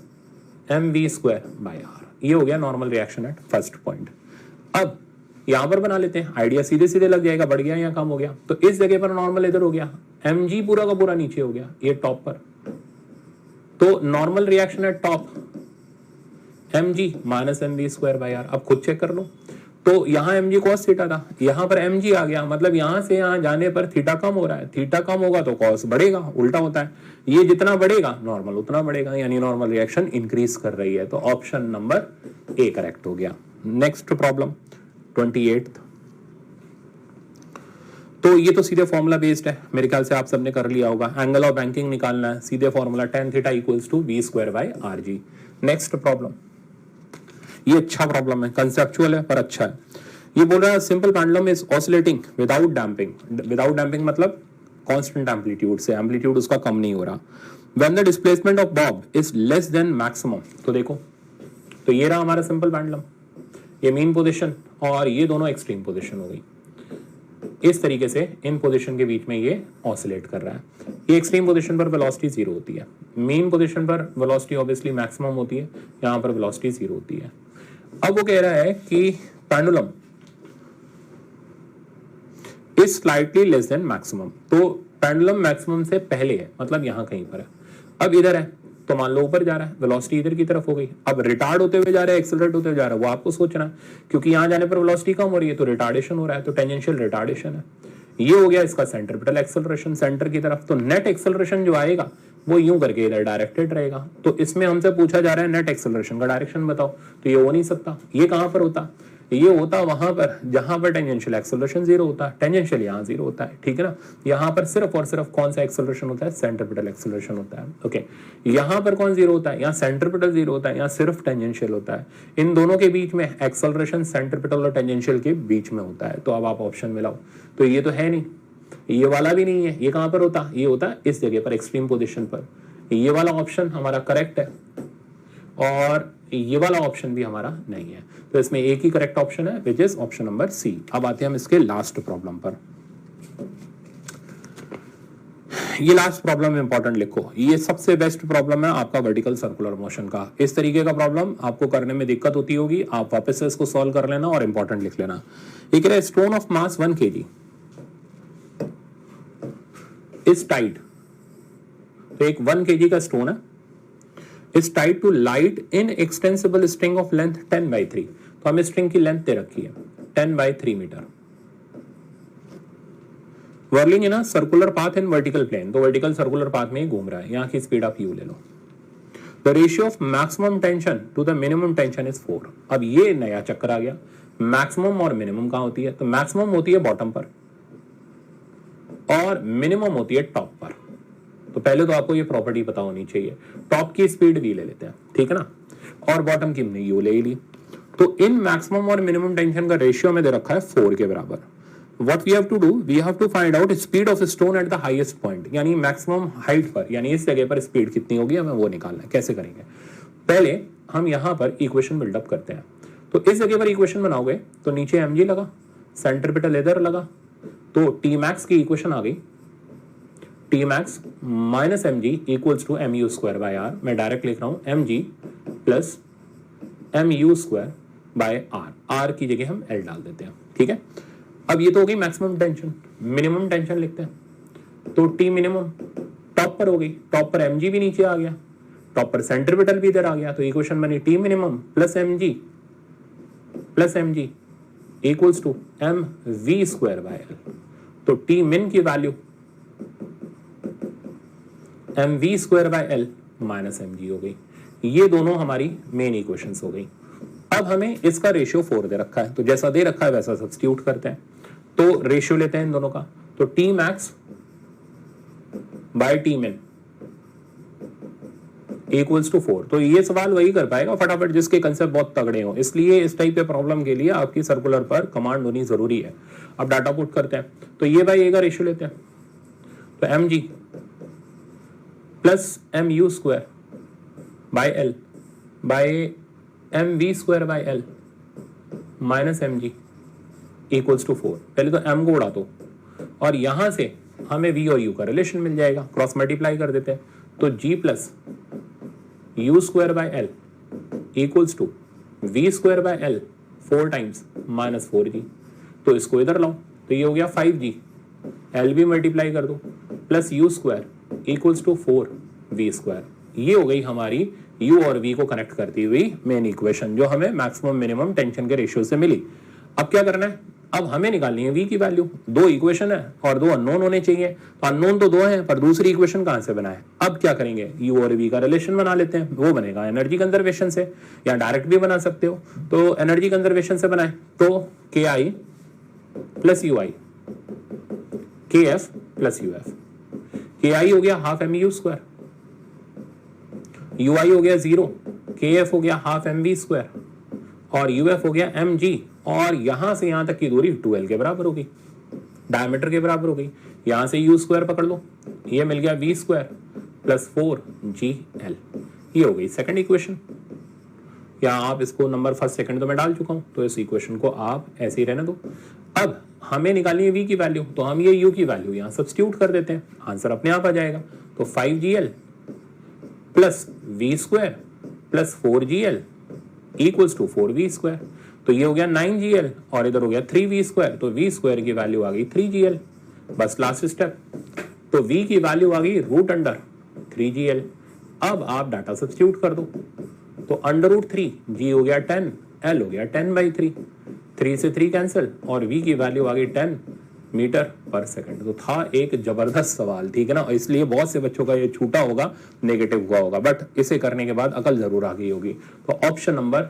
M we square by R. ये हो गया normal reaction at first point. अब यहां पर बना लेते हैं, आइडिया सीधे सीधे लग जाएगा, बढ़ गया या कम हो गया। तो इस जगह पर नॉर्मल इधर हो गया, एम जी पूरा का पूरा नीचे हो गया, ये टॉप पर। तो normal reaction at top M G minus M B square by R. अब खुद चेक कर लो, तो यहाँ एम जी कॉस थीटा था, यहाँ पर एम जी आ गया, मतलब यहाँ से यहाँ जाने पर थीटा कम हो रहा है, थीटा कम होगा तो कॉस बढ़ेगा, उल्टा होता है, ये जितना बढ़ेगा नॉर्मल उतना बढ़ेगा, यानी नॉर्मल रिएक्शन इंक्रीज कर रही है। तो ऑप्शन नंबर ए करेक्ट हो गया। Next problem 28। तो ये तो सीधे फॉर्मूला बेस्ड है, मेरे ख्याल से आप सबने कर लिया होगा। एंगल ऑफ बैंकिंग निकालना है, सीधे formula tan theta equals to v square by R G. Next problem, ये अच्छा प्रॉब्लम है, कंसेप्चुअल है पर अच्छा है। ये बोल रहा है simple pendulum is oscillating without damping. Without damping मतलब कांस्टेंट एम्पलीट्यूड से, एम्पलीट्यूड उसका कम नहीं हो रहा। When the displacement of Bob is less than maximum. तो देखो, तो ये रहा हमारा सिंपल पेंडुलम, ये मीन पोजीशन और ये दोनों एक्सट्रीम पोजीशन हो गई। इस तरीके से इन पोजीशन के बीच में ये ऑसिलेट कर रहा है। ये एक्सट्रीम पोजीशन पर वेलोसिटी 0 होती है, मीन पोजीशन पर वेलोसिटी ऑब्वियसली मैक्सिमम होती है, यहाँ पर वेलोसिटी 0 होती है। अब वो कह रहा है कि pendulum is slightly less than maximum. तो पेंडुलम मैक्सिमम से पहले है, मतलब यहाँ कहीं पर है। अब इधर है तो मान लो ऊपर जा रहा है, वेलोसिटी इधर की तरफ हो गई। अब रिटार्ड होते हुए जा रहा है, एक्सेलरेट होते हुए जा रहा है, वो आपको सोचना है, क्योंकि यहाँ जाने पर वेलोसिटी कम हो रही है तो रिटार्डेशन हो रहा है, तो टेंजेंशियल रिटार्डेशन है। ये हो गया इसका सेंट्रीपिटल एक्सेलरेशन सेंटर की तरफ। तो नेट एक्सेलरेशन जो आएगा वो यूं करके इधर डायरेक्टेड रहेगा। तो इसमें हमसे पूछा जा रहा है नेट एक्सेलरेशन का डायरेक्शन बताओ, तो ये हो नहीं सकता। ये कहां पर होता, ये होता वहां पर जहां पर टेंजेंशियल एक्सेलरेशन 0 होता है, टेंजेंशियल यहाँ 0 होता है, ठीक है ना। यहाँ पर सिर्फ और सिर्फ कौन सा एक्सेलरेशन होता है, सेंट्रीपिटल एक्सेलरेशन होता है, ओके। यहाँ पर कौन 0 होता है, यहाँ सेंट्रीपिटल 0 होता है, यहाँ सिर्फ टेंजेंशियल होता है। इन दोनों के बीच में एक्सेलरेशन सेंट्रीपिटल और टेंजेंशियल के बीच में होता है। तो अब आप ऑप्शन में लाओ, तो ये तो है नहीं, ये वाला भी नहीं है, ये कहां पर होता, ये होता है इस जगह पर, एक्सट्रीम पोजीशन पर। ये वाला ऑप्शन हमारा करेक्ट है और ये वाला ऑप्शन भी हमारा नहीं है। तो इसमें एक ही करेक्ट ऑप्शन है, which is option number C. अब आते हैं हम इसके लास्ट प्रॉब्लम पर। ये लास्ट प्रॉब्लम इंपॉर्टेंट लिखो, ये सबसे बेस्ट प्रॉब्लम है आपका वर्टिकल सर्कुलर मोशन का। इस तरीके का प्रॉब्लम आपको करने में दिक्कत होती होगी, आप वापस से इसको सॉल्व कर लेना और इंपॉर्टेंट लिख लेना। ये कह रहा है stone of mass 1 kg is tied, तो एक 1 kg का स्टोन है, is tied to light inextensible string of length 10/3। तो हमें स्ट्रिंग की लेंथ दे रखी है 10/3 metre, whirling in a circular path in vertical plane। तो वर्टिकल सर्कुलर पाथ में ही घूम रहा है, यहाँ की स्पीड आप u ले लो। The ratio of maximum tension to the minimum tension is 4। अब ये नया चक्कर आ गया, मैक्सिमम और मिनिमम कहाँ होती है, तो मैक्सिमम होती है बॉटम पर और मिनिमम होती है टॉप पर। तो पहले तो आपको ये प्रॉपर्टी पता होनी चाहिए, टॉप की स्पीड v ले लेते हैं, ठीक है ना, और बॉटम की हमने u ले ली। तो इन मैक्सिमम और मिनिमम टेंशन का रेशियो में दे रखा है 4 के बराबर। What we have to do, we have to find out speed of stone at the highest point, यानी मैक्सिमम हाइट पर, यानी इस जगह पर स्पीड कितनी होगी हमें वो निकालना है। कैसे करेंगे, पहले हम यहाँ पर इक्वेशन बिल्डअप करते हैं। तो इस जगह पर इक्वेशन बनाओगे तो नीचे mg लगा, सेंट्रीपिटल इधर लगा, तो टी मैक्स की इक्वेशन आ गई, T max minus M G equals to M you square by R. मैं डायरेक्ट लिख रहा हूँ M G plus M you square by R, R की जगह हम एल डाल देते हैं, ठीक है। अब ये तो हो गई मैक्सिमम टेंशन, मिनिमम टेंशन लिखते हैं। तो टी मिनिमम टॉप पर हो गई, टॉप पर एम जी भी नीचे आ गया, टॉप पर सेंट्रीपिटल भी इधर आ गया, तो इक्वेशन बनी T minimum plus M ji equals to M we square by L. तो टी मिन की value M we square by L minus M G हो गई। ये दोनों हमारी मेन इक्वेशंस हो गई। अब हमें इसका रेशियो 4 दे रखा है, तो जैसा दे रखा है वैसा सब्स्टिट्यूट करते हैं। तो रेशियो लेते हैं इन दोनों का, तो T max by T min equals to 4। तो ये सवाल वही कर पाएगा फटाफट जिसके कंसेप्ट बहुत तगड़े हो, इसलिए इस टाइप के प्रॉब्लम के लिए आपकी सर्कुलर पर कमांड होनी जरूरी है। अब डाटा पुट करते हैं, तो ये बाय ए का रेशियो लेते हैं, तो M G plus M you square by L by M we square by L minus M G equals to 4। पहले तो एम को उड़ा दो और यहां से हमें वी और यू का रिलेशन मिल जाएगा, क्रॉस मल्टीप्लाई कर देते हैं। तो G plus U square by L equals to V square by L 4 times minus 4g। तो इसको इधर लाओ, तो ये हो गया 5g, एल भी मल्टीप्लाई कर दो plus U square equals to 4v square. ये हो गई हमारी u और v को कनेक्ट करती हुई मेन इक्वेशन, जो हमें मैक्सिमम मिनिमम टेंशन के रेशियो से मिली। अब क्या करना है, अब हमें निकालनी है v की वैल्यू। 2 इक्वेशन है और 2 अननोन होने चाहिए, तो अननोन तो 2 हैं, पर दूसरी इक्वेशन कहां से बनाए। अब क्या करेंगे, u और v का रिलेशन बना लेते हैं, वो बनेगा एनर्जी कंजर्वेशन से, या डायरेक्ट भी बना सकते हो। तो एनर्जी कंजर्वेशन से बनाए तो के आई प्लस यू आई, के एफ प्लस यू एफ। के आई हो गया half M you square, U I हो गया 0, के एफ हो गया हाफ एम वी स्क्वायर और यू एफ हो गया एम जी, और यहां से यहां तक की दूरी 2l के बराबर होगी, डायमीटर के बराबर हो गई। यहां से यू स्क्वायर पकड़ लो, ये मिल गया वी स्क्वायर प्लस 4gl। ये हो गई सेकंड इक्वेशन। या आप इसको नंबर फर्स्ट सेकंड तो मैं डाल चुका हूं, तो इस इक्वेशन को आप ऐसे ही रहने दो। अब हमें निकालनी है v की वैल्यू, तो हम ये u की वैल्यू यहां सब्स्टिट्यूट कर देते हैं, आंसर अपने आप आ जाएगा। तो 5gl plus V square plus 4gl equals to 4v square. तो ये हो गया 9gl और इधर हो गया 3v स्क्वायर, तो v स्क्वायर की वैल्यू आ गई 3gl। बस लास्ट स्टेप, तो v की वैल्यू आ गई रूट अंडर 3gl। अब आप डाटा सब्स्टिट्यूट कर दो, तो अंडर रूट 3, g हो गया 10, l हो गया 10/3, 3 से 3 कैंसिल और v की वैल्यू आ गई 10 मीटर पर सेकंड। तो था एक जबरदस्त सवाल, ठीक है ना, इसलिए बहुत से बच्चों का ये छूटा होगा, नेगेटिव हुआ होगा, बट इसे करने के बाद अकल जरूर आ गई होगी। तो ऑप्शन नंबर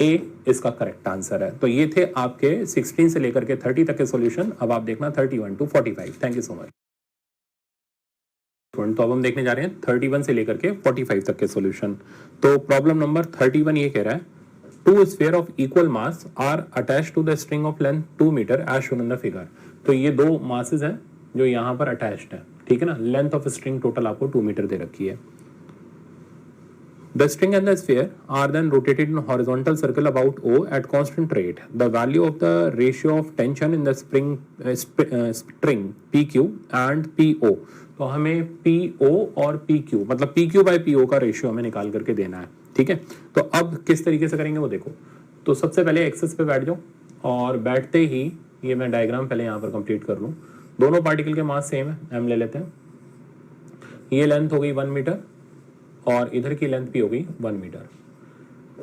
ए इसका करेक्ट आंसर है। तो ये थे आपके 16 से लेकर के 30 तक के सॉल्यूशन। अब आप देखना 31 to 45। Thank you so much. तो अब हम देखने जा रहे हैं 31 से लेकर के 45 तक के सॉल्यूशन। तो प्रॉब्लम नंबर 31 ये कह रहा है, two sphere of equal mass are attached to the string of length 2 metre as shown in the figure. तो ये दो मासेस हैं जो यहाँ पर अटैच्ड है, ठीक है ना। लेंथ ऑफ स्ट्रिंग टोटल आपको 2 मीटर दे रखी है। The string and the sphere are then rotated in horizontal circle about O at constant rate. The value of the ratio of tension in the string PQ and PO. तो हमें PO और PQ मतलब PQ by PO का रेशियो हमें निकाल करके देना है, ठीक है। तो अब किस तरीके से करेंगे वो देखो। तो सबसे पहले एक्सेस पे बैठ जाओ और बैठते ही ये मैं डायग्राम पहले यहाँ पर कंप्लीट कर लूँ। दोनों पार्टिकल के मास सेम है, m ले लेते हैं। ये लेंथ हो गई 1 मीटर और इधर की लेंथ भी हो गई 1 मीटर।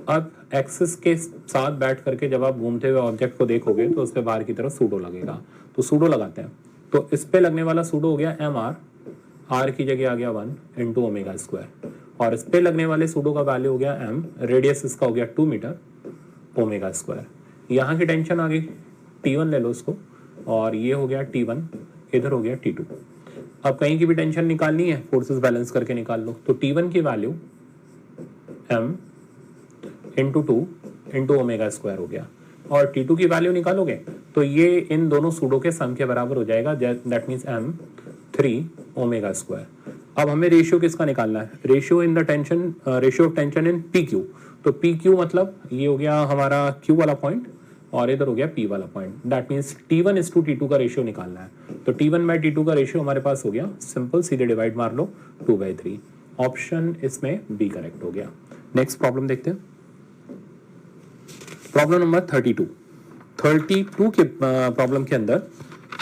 अब एक्सिस के साथ बैठ करके जब आप घूमते हुए ऑब्जेक्ट को देखोगे तो उस पर बाहर की तरफ सूडो लगेगा। तो सूडो लगाते हैं। तो इस पे लगने वाला सूडो हो गया एम आर, आर की जगह आ गया 1 इंटू ओमेगा स्क्वायर, और इस पे लगने वाले सूडो का वैल्यू हो गया एम, रेडियस इसका हो गया 2 मीटर ओमेगा स्क्वायर। यहाँ की टेंशन आ गई T1 ले लो इसको, और ये हो गया T1, इधर हो गया T2। अब कहीं की भी टेंशन निकालनी है, फोर्सेस बैलेंस करके निकाल लो। तो T1 की value m into 2 into omega square हो गया, और T2 की वैल्यू निकालोगे तो ये इन दोनों सूडो के सम के बराबर हो जाएगा, that means m 3 omega square. अब हमें रेशियो किसका निकालना है, ratio in the tension, ratio of tension in PQ। तो PQ मतलब ये हो गया हमारा Q वाला पॉइंट और इधर हो गया P वाला point, that means T1 is to T2 का रेशियो निकालना है। तो T1 बाई T2 का रेशियो हमारे पास हो गया, सिंपल सीधे डिवाइड मार लो 2/3। ऑप्शन इसमें बी करेक्ट हो गया। नेक्स्ट प्रॉब्लम देखते हैं, प्रॉब्लम नंबर 32 के प्रॉब्लम के अंदर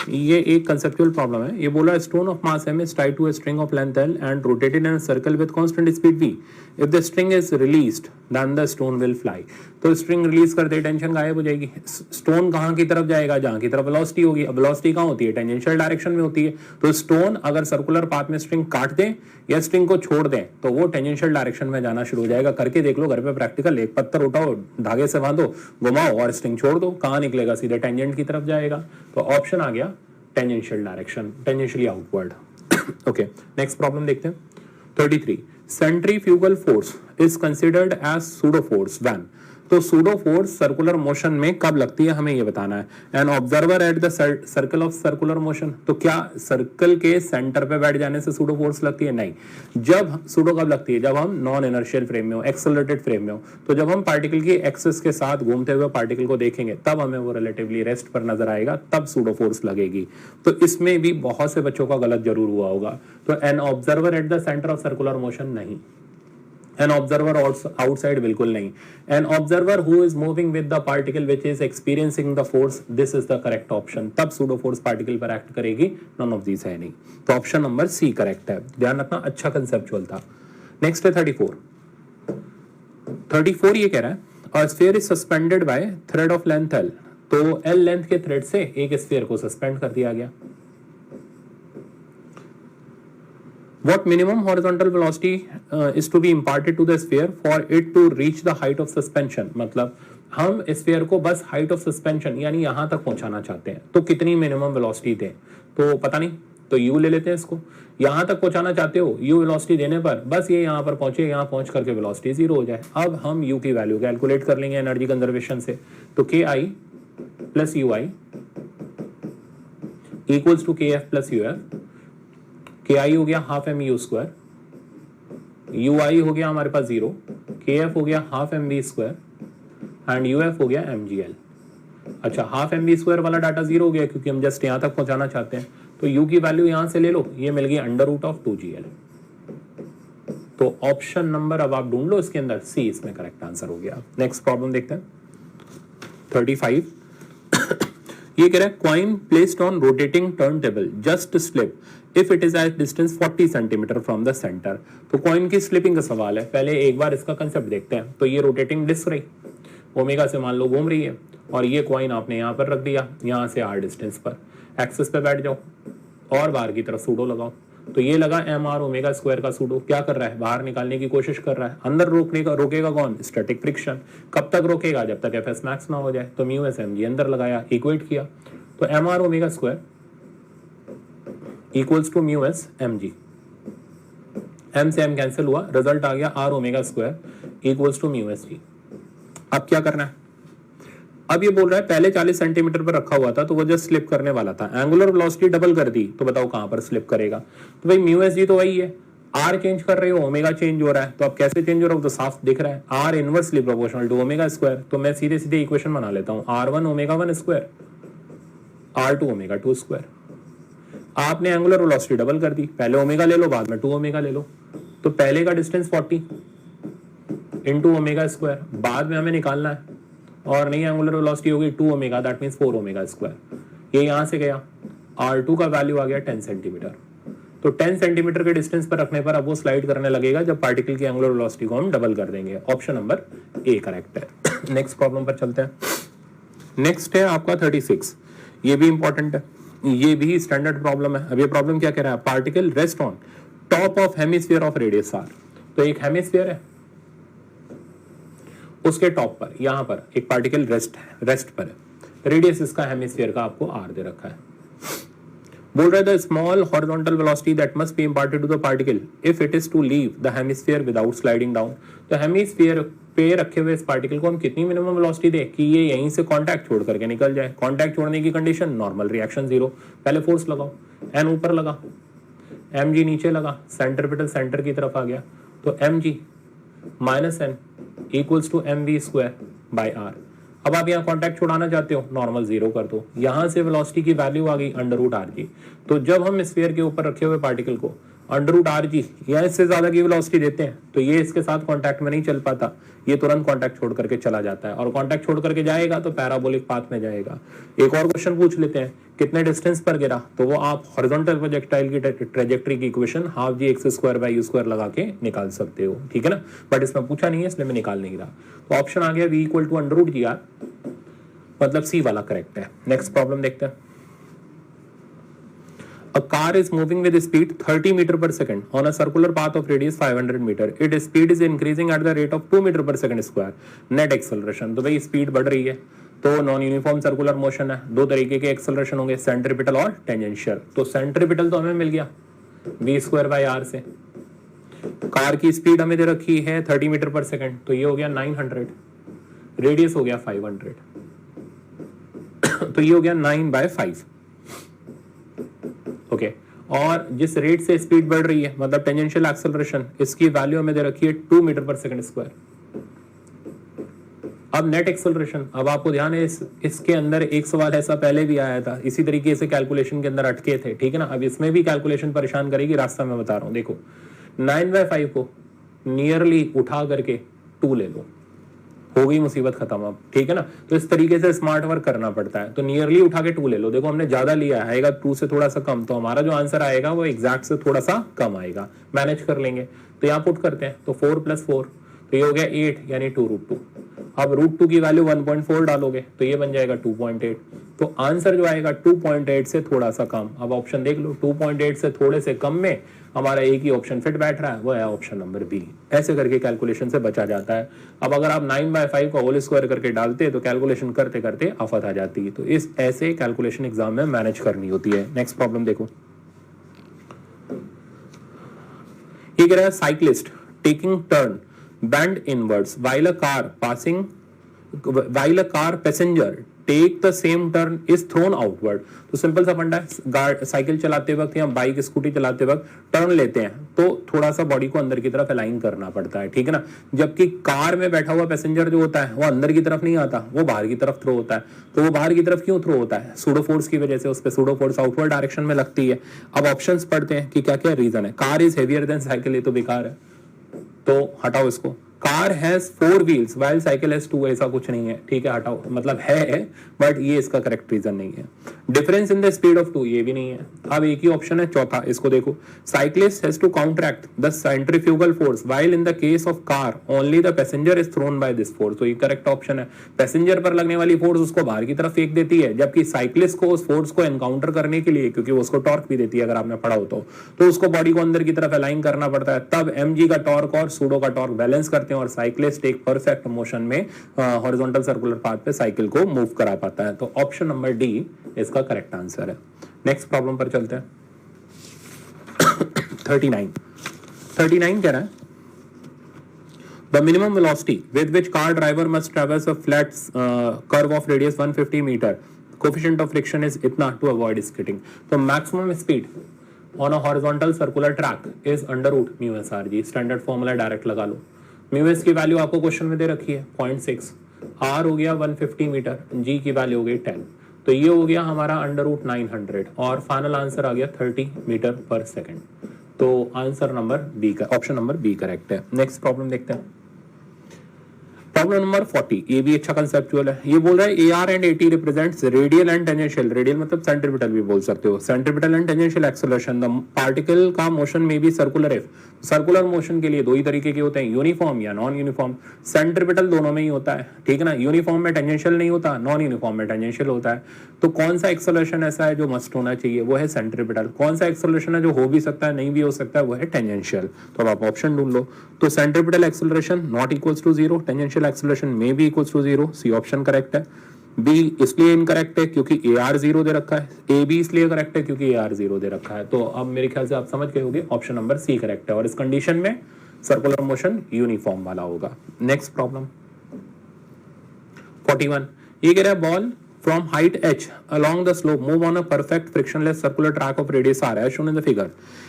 ये एक कंसेप्चुअल प्रॉब्लम है। ये बोला stone of mass m is tied to a string of length l and rotated in a circle with constant speed v. If the string is released, then the stone will fly. तो स्ट्रिंग रिलीज करते टेंशन गायब हो जाएगी। स्टोन कहाँ की तरफ जाएगा, जहाँ की तरफ वेलोसिटी होगी। अब वेलोसिटी कहाँ होती है, टेंजेंशियल डायरेक्शन में होती है। तो स्टोन अगर सर्कुलर पाथ में स्ट्रिंग काट दें या स्ट्रिंग को छोड़ दें तो वो टेंजेंशियल डायरेक्शन में जाना शुरू हो जाएगा। करके देख लो घर पे प्रैक्टिकल, एक पत्थर उठाओ, धागे से बांधो, घुमाओ और स्ट्रिंग छोड़ दो, कहाँ निकलेगा, सीधे टेंजेंट की तरफ जाएगा। तो ऑप्शन आ गया tangential direction, tangentially outward. Okay, next problem देखते हैं 33। Centrifugal force is considered as pseudo force when. तो सूडो फोर्स सर्कुलर मोशन में कब लगती है हमें ये बताना है। An observer at the circle of circular motion, तो क्या सर्कल के सेंटर पे बैठ जाने से सूडो फोर्स लगती है, नहीं। जब सूडो कब लगती है, जब हम नॉन इनर्शियल फ्रेम में हो, एक्सेलरेटेड फ्रेम में हो। तो जब हम पार्टिकल की एक्सिस के साथ घूमते हुए पार्टिकल को देखेंगे तब हमें वो रिलेटिवली रेस्ट पर नजर आएगा, तब सूडो फोर्स लगेगी। तो इसमें भी बहुत से बच्चों का गलत जरूर हुआ होगा। तो N observer at the centre of circular motion नहीं, एन ऑब्जर्वर आउटसाइड बिल्कुल नहीं, an observer who is moving with the particle which is experiencing the force, this is the correct option. तब सूडो फोर्स पार्टिकल पर एक्ट करेगी, नॉन ऑफ दीस है नहीं। तो ऑप्शन नंबर सी करेक्ट है, ध्यान रखना, अच्छा कंसेप्चुअल था। नेक्स्ट है 34 ये कह रहा है a sphere is suspended bye thread of length l। तो l लेंथ के थ्रेड से एक स्फीयर को सस्पेंड कर दिया गया। What minimum horizontal velocity is to be imparted to the sphere for it to reach the height of suspension। मतलब हम स्फीयर को बस हाइट ऑफ सस्पेंशन यानी यहां तक पहुंचाना चाहते हैं, तो कितनी मिनिमम वेलोसिटी दें, तो पता नहीं, तो u ले लेते हैं इसको। यहां तक पहुंचाना चाहते हो, u वेलोसिटी देने पर बस ये यहां पर पहुंचे, यहां पहुंच करके वेलोसिटी 0 हो जाए। अब हम u की वैल्यू कैलकुलेट कर लेंगे एनर्जी कंजर्वेशन से। तो ki plus ui equals to kf plus uf। KI हो गया half M you square, UI हो गया हमारे पास 0, KF हो गया half M B square and UF हो गया mgl। अच्छा, हाफ एम बी स्क्वायर वाला डाटा 0 हो गया क्योंकि हम जस्ट यहां तक पहुंचाना चाहते हैं। तो U की वैल्यू यहां से ले लो, ये मिल गई √2gl। तो ऑप्शन नंबर अब आप ढूंढ लो इसके अंदर, सी इसमें करेक्ट आंसर हो गया। नेक्स्ट प्रॉब्लम देखते हैं 35। ये कह रहा है coin placed on rotating turn table just slip if it is at distance 40 centimetre from the centre. तो कॉइन की स्लिपिंग का सवाल है, पहले एक बार इसका कंसेप्ट देखते हैं। तो ये रोटेटिंग डिस्क रही, ओमेगा से मान लो घूम रही है, और ये कॉइन आपने यहाँ पर रख दिया, यहाँ से r डिस्टेंस पर। एक्सेस पे बैठ जाओ और बाहर की तरफ सूडो लगाओ। तो ये लगा एम आर ओमेगा स्क्वायर का सूडो, क्या कर रहा है, बाहर निकालने की कोशिश कर रहा है। अंदर रोकेगा कौन, स्टैटिक फ्रिक्शन। कब तक रोकेगा, जब तक एफ एस मैक्स ना हो जाए। तो म्यू एस एम जी अंदर लगाया, इक्वेट किया, तो M R omega square equals to mu S M G. M से एम कैंसिल हुआ, रिजल्ट आ गया R omega square equals to mu S G. अब क्या करना है, अब ये बोल रहा है पहले 40 सेंटीमीटर पर रखा हुआ था तो वो जस्ट स्लिप करने वाला था, एंगुलर वेलोसिटी डबल कर दी तो बताओ कहां पर स्लिप करेगा। तो भाई म्यू एस जी तो वही है, आर चेंज कर रहे हो, ओमेगा चेंज हो रहा है। तो अब कैसे चेंज हो रहा है तो साफ दिख रहा है, R inversely proportional to omega square. तो मैं सीधे सीधे इक्वेशन बना लेता हूं, R one omega one square R two omega two square. आपने एंगुलर वेलोसिटी डबल कर दी, पहले ओमेगा ले लो बाद में 2 ओमेगा ले लो। तो पहले का डिस्टेंस 40 इंटू ओमेगा स्क्वायर, बाद में हमें निकालना है, और नई एंगुलर वेलोसिटी होगी 2 omega, that means 4 omega square. ये यहां से गया, R2 का वैल्यू आ गया 10 सेंटीमीटर। तो 10 सेंटीमीटर के डिस्टेंस पर रखने पर अब वो स्लाइड करने लगेगा जब पार्टिकल की एंगुलर वेलोसिटी को हम डबल कर देंगे। ऑप्शन नंबर ए करेक्ट है। नेक्स्ट प्रॉब्लम पर चलते हैं। नेक्स्ट है आपका 36, ये भी इंपॉर्टेंट है, ये भी स्टैंडर्ड प्रॉब्लम है। अब ये प्रॉब्लम क्या कह रहा है, particle rest on top of hemisphere of radius R. तो एक हेमिस्फीयर है, उसके टॉप पर यहां पर एक पार्टिकल रेस्ट पर है, रेडियस इसका हेमिस्फीयर का आपको आर दे रखा है। बोल रहा है the small horizontal velocity that must be imparted to the particle if it is to leave the hemisphere without sliding down. तो हेमिस्फीयर पे रखे हुए इस पार्टिकल को हम कितनी मिनिमम वेलोसिटी दे कि ये यहीं से कांटेक्ट छोड़ करके निकल जाए। कांटेक्ट छोड़ने की कंडीशन नॉर्मल रिएक्शन 0, पहले फोर्स लगाओ, एन ऊपर लगा, एम जी नीचे लगा, सेंट्रीपिटल सेंटर की तरफ आ गया, तो M G minus N equals to M we square by R. अब आप यहाँ कॉन्टैक्ट छुड़ाना चाहते हो, नॉर्मल 0 कर दो, यहां से वेलोसिटी की वैल्यू आ गई अंडर रूट आर जी। तो जब हम स्फीयर के ऊपर रखे हुए पार्टिकल को अंडर रूट आर जी या इससे ज्यादा की वेलोसिटी देते हैं तो ये इसके साथ कांटेक्ट में नहीं चल पाता, ये तुरंत कांटेक्ट छोड़ करके चला जाता है, और कांटेक्ट छोड़ करके जाएगा तो पैराबोलिक पाथ में जाएगा। एक और क्वेश्चन पूछ लेते हैं, कितने डिस्टेंस पर गिरा, तो वो आप हॉरिजॉन्टल प्रोजेक्टाइल की ट्रेजेक्टरी की equation half G X square by U square लगा के निकाल सकते हो, ठीक है ना। बट इसमें पूछा नहीं है इसलिए मैं निकाल नहीं रहा। तो ऑप्शन आ गया V equal to under root G R, मतलब सी वाला करेक्ट है। नेक्स्ट प्रॉब्लम देखते हैं। A car is moving with speed 30 meter per second on a circular path of radius 500 meter. Its speed is increasing at the rate of 2 meter per second square. Net acceleration, तो भाई स्पीड बढ़ रही है तो नॉन यूनिफॉर्म सर्कुलर मोशन है, दो तरीके के एक्सेलरेशन होंगे, सेंट्रीपिटल और टेंजेंशियल। तो सेंट्रीपिटल तो हमें मिल गया v स्क्वायर बाई आर से। कार की स्पीड हमें दे रखी है 30 मीटर पर सेकंड, तो ये हो गया 900, रेडियस हो गया 500, तो ये हो गया 9/5। ओके, और जिस रेट से स्पीड बढ़ रही है मतलब टेंजेंशियल एक्सेलरेशन, इसकी वैल्यू हमें दे रखी है 2 मीटर पर सेकंड स्क्वायर। अब नेट एक्सेलरेशन, अब आपको ध्यान है इसके अंदर एक सवाल ऐसा पहले भी आया था, इसी तरीके से कैलकुलेशन के अंदर अटके थे, ठीक है ना। अब इसमें भी कैलकुलेशन परेशान करेगी, रास्ता मैं बता रहा हूं। देखो 9/5 को नियरली उठा करके 2 ले लो, हो गई मुसीबत खत्म अब, ठीक है ना। तो इस तरीके से स्मार्ट वर्क करना पड़ता है। तो नियरली उठा के 2 ले लो, देखो हमने ज्यादा लिया है, आएगा 2 से थोड़ा सा कम, तो हमारा जो आंसर आएगा वो एग्जैक्ट से थोड़ा सा कम आएगा, मैनेज कर लेंगे। तो यहाँ पुट करते हैं, तो 4 + 4 तो ये हो गया 8 यानी 2√2। अब √2 की वैल्यू 1.4 डालोगे तो ये बन जाएगा 2.8। तो आंसर जो आएगा 2.8 से थोड़ा सा कम। अब ऑप्शन देख लो, 2.8 से थोड़े से कम में हमारा एक ही ऑप्शन फिट बैठ रहा है, वो है ऑप्शन नंबर बी। ऐसे करके कैलकुलेशन से बचा जाता है। अब अगर आप 9/5 का होल स्क्वायर करके डालते तो कैलकुलेशन करते करते आफत आ जाती है। तो इस ऐसे कैलकुलेशन एग्जाम में मैनेज करनी होती है। नेक्स्ट प्रॉब्लम देखो, ये कह रहा है cyclist taking turn bend inwards while a car passenger take the same turn is thrown outward। तो सिंपल सा फंडा है, साइकिल चलाते वक्त या बाइक स्कूटी चलाते वक्त टर्न लेते हैं तो थोड़ा सा बॉडी को अंदर की तरफ अलाइन करना पड़ता है, ठीक है ना। जबकि कार में बैठा हुआ पैसेंजर जो होता है वो अंदर की तरफ नहीं आता, वो बाहर की तरफ थ्रो होता है। तो वो बाहर की तरफ क्यों थ्रो होता है, सूडो फोर्स की वजह से, उस पर सूडो फोर्स आउटवर्ड डायरेक्शन में लगती है। अब ऑप्शंस पढ़ते हैं कि क्या क्या रीजन है। Car is heavier than cycle, ये तो बेकार है तो हटाओ इसको। Car has 4 wheels while cycle has 2, ऐसा कुछ नहीं है, ठीक है, हटाओ, मतलब है बट ये इसका करेक्ट रीजन नहीं है। Difference in the speed of 2, ये भी नहीं है। अब एक ही ऑप्शन है चौथा, इसको देखो, cyclist has to counteract the centrifugal force while in the case of car only the passenger is thrown by this force. तो ये करेक्ट ऑप्शन है, पैसेंजर पर लगने वाली फोर्स उसको बाहर की तरफ फेंक देती है, जबकि साइक्लिस्ट को उस फोर्स को एनकाउंटर करने के लिए, क्योंकि वो उसको टॉर्क भी देती है अगर आपने पढ़ा हो तो उसको बॉडी को अंदर की तरफ अलाइन करना पड़ता है, तब mg का टॉर्क और सूडो का टॉर्क बैलेंस करते हैं और साइक्लिस्ट एक परफेक्ट मोशन में हॉरिजॉन्टल सर्कुलर पाथ पे साइकिल को मूव करा पाता है। तो ऑप्शन नंबर डी इसका करेक्ट आंसर है। नेक्स्ट प्रॉब्लम पर चलते हैं। 39 कह रहा है the minimum velocity with which car driver must traverse a flat curve of radius 150 meter, coefficient of friction is इतना to avoid skidding। तो maximum speed on a horizontal circular track is under root mu s r g, standard formula direct लगा लो। म्यू एस की वैल्यू आपको क्वेश्चन में दे रखी है 0.6, r हो गया 150 मीटर, g की वैल्यू हो गई 10, तो ये हो गया हमारा अंडर रूट 900 और फाइनल आंसर आ गया 30 मीटर पर सेकेंड। तो आंसर नंबर बी का, ऑप्शन नंबर बी करेक्ट है। नेक्स्ट प्रॉब्लम देखते हैं, प्रॉब्लम नंबर 40, ये भी अच्छा कंसेप्चुअल है। ये बोल रहा है AR and AT represents radial and tangential, radial मतलब सेंट्रीपिटल भी बोल सकते हो, centripetal and tangential acceleration, the particle का मोशन में भी सर्कुलर इफ, सर्कुलर मोशन के लिए दो ही तरीके के होते हैं, यूनिफॉर्म या नॉन यूनिफॉर्म। सेंट्रीपिटल दोनों में ही होता है, ठीक है ना, यूनिफॉर्म में टेंजेंशियल नहीं होता, नॉन यूनिफॉर्म में टेंजेंशियल होता है। तो कौन सा एक्सेलरेशन ऐसा है जो मस्ट होना चाहिए, वो है सेंट्रीपिटल। कौन सा एक्सेलरेशन है जो हो भी सकता है नहीं भी हो सकता है, वो है टेंजेंशियल। तो अब आप ऑप्शन ढूंढ लो। तो centripetal acceleration not equals to 0, tangential acceleration में भी equals to 0, C option correct है। बी इसलिए इनकरेक्ट है क्योंकि AR 0 दे रखा है, ए बी इसलिए करेक्ट है क्योंकि AR 0 दे रखा है। तो अब मेरे ख्याल से आप समझ गए होंगे, ऑप्शन नंबर सी करेक्ट है और इस कंडीशन में सर्कुलर मोशन यूनिफॉर्म वाला होगा। नेक्स्ट प्रॉब्लम 41, ये कह रहा है ball from height h along the slope move on a perfect frictionless circular track of radius r as shown in the figure.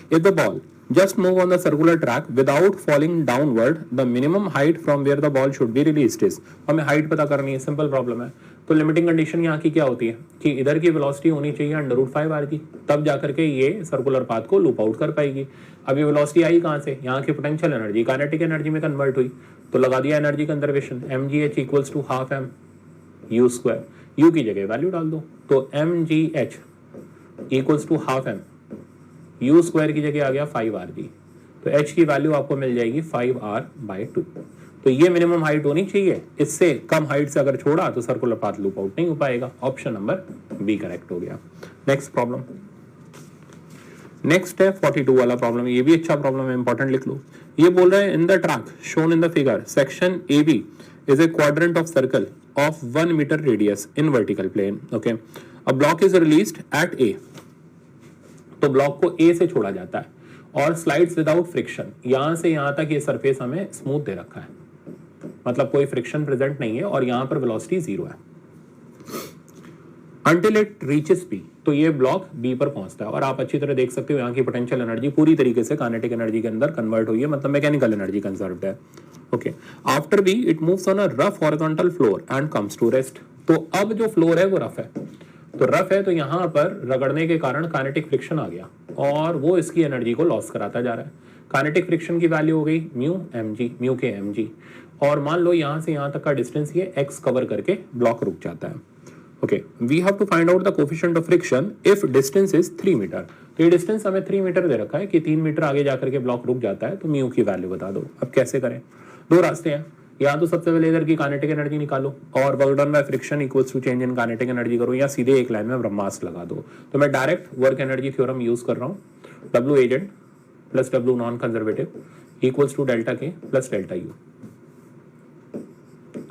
If the ball just move on the circular track without falling downward, the minimum height from where the ball should be released is। हमें height पता करनी है, सिंपल प्रॉब्लम है। तो लिमिटिंग कंडीशन यहाँ की क्या होती है कि इधर की वेलोसिटी होनी चाहिए अंडर रूट 5 r की, तब जाकर के ये सर्कुलर पाथ को लूप आउट कर पाएगी। अब ये वेलोसिटी आई कहाँ से, यहाँ की पोटेंशियल एनर्जी काइनेटिक एनर्जी में कन्वर्ट हुई, तो लगा दिया energy conservation, mgh equals to half m u square, u की जगह वैल्यू डाल दो, तो mgh equals to half m, u square की जगह आ गया 5rg, तो h की वैल्यू आपको मिल जाएगी 5r/2। तो ये मिनिमम हाइट होनी चाहिए, इससे कम हाइट से अगर छोड़ा तो सर्कुलर पाथ लूप आउट नहीं हो पाएगा। ऑप्शन नंबर बी करेक्ट हो गया। नेक्स्ट प्रॉब्लम, नेक्स्ट है 42 वाला प्रॉब्लम, ये भी अच्छा प्रॉब्लम है, इंपॉर्टेंट लिख लो। ये बोल रहा है in the track shown in the figure section AB is a quadrant of circle of 1 meter radius in vertical plane, okay, a block is released at A, तो ब्लॉक को A से छोड़ा जाता है और स्लाइड्स विदाउट फ्रिक्शन, यहां से यहां तक ये सरफेस हमें स्मूथ दे रखा है, मतलब कोई फ्रिक्शन प्रेजेंट नहीं है और यहां पर वेलोसिटी 0 है। Until it reaches B, तो ये ब्लॉक B पर पहुंचता है और आप अच्छी तरह देख सकते हो यहाँ की पोटेंशियल एनर्जी पूरी तरीके से काइनेटिक एनर्जी के अंदर कन्वर्ट हुई है, मतलब मैकेनिकल एनर्जी कंजर्व्ड है। Okay, after B it moves on a rough horizontal floor and comes to rest. तो अब जो फ्लोर है वो रफ है, तो रफ है तो यहाँ पर रगड़ने के कारण काइनेटिक फ्रिक्शन आ गया और वो इसकी एनर्जी को लॉस कराता जा रहा है। काइनेटिक फ्रिक्शन की वैल्यू हो गई म्यू mg, म्यू के mg, और मान लो यहाँ से यहाँ तक का डिस्टेंस ये x कवर करके ब्लॉक रुक जाता है। Okay, we have to find out the coefficient of friction if distance is 3 metre. तो ये डिस्टेंस हमें 3 मीटर दे रखा है कि 3 मीटर आगे जाकर के ब्लॉक रुक जाता है, तो म्यू की वैल्यू बता दो। अब कैसे करें, दो रास्ते हैं, या तो सबसे पहले इधर की काइनेटिक एनर्जी निकालो और work done by friction equals to change in kinetic energy करो, या सीधे एक लाइन में ब्रह्मास्त्र लगा दो। तो मैं direct work energy theorem use कर रहा हूँ, W agent plus W non conservative equals to delta K plus delta U।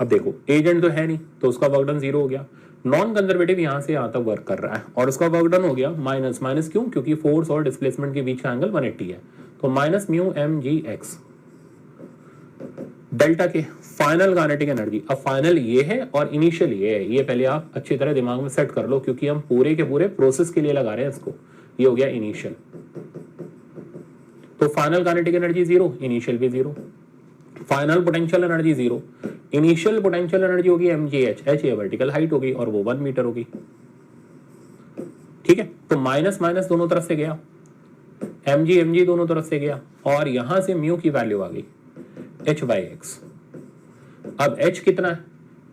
अब देखो एजेंट तो है नहीं तो उसका वर्क डन 0 हो गया, नॉन कंजर्वेटिव यहां से यहां तक वर्क कर रहा है और उसका वर्क डन हो गया माइनस माइनस, क्यों, क्योंकि फोर्स और डिस्प्लेसमेंट के बीच का एंगल 180 है, तो माइनस म्यू mgx डेल्टा के फाइनल काइनेटिक एनर्जी। अब फाइनल ये है और इनिशियल ये है, ये पहले आप अच्छी तरह दिमाग में सेट कर लो क्योंकि हम पूरे के पूरे प्रोसेस के लिए लगा रहे हैं इसको। ये हो गया इनिशियल, तो फाइनल काइनेटिक एनर्जी 0, इनिशियल भी 0, final potential energy 0, initial potential energy होगी mgh, h ये वर्टिकल हाइट होगी और वो 1 मीटर होगी। ठीक है, तो माइनस माइनस दोनों तरफ से गया, mg दोनों तरफ से गया और यहां से म्यू की वैल्यू आ गई h/x, अब h कितना है,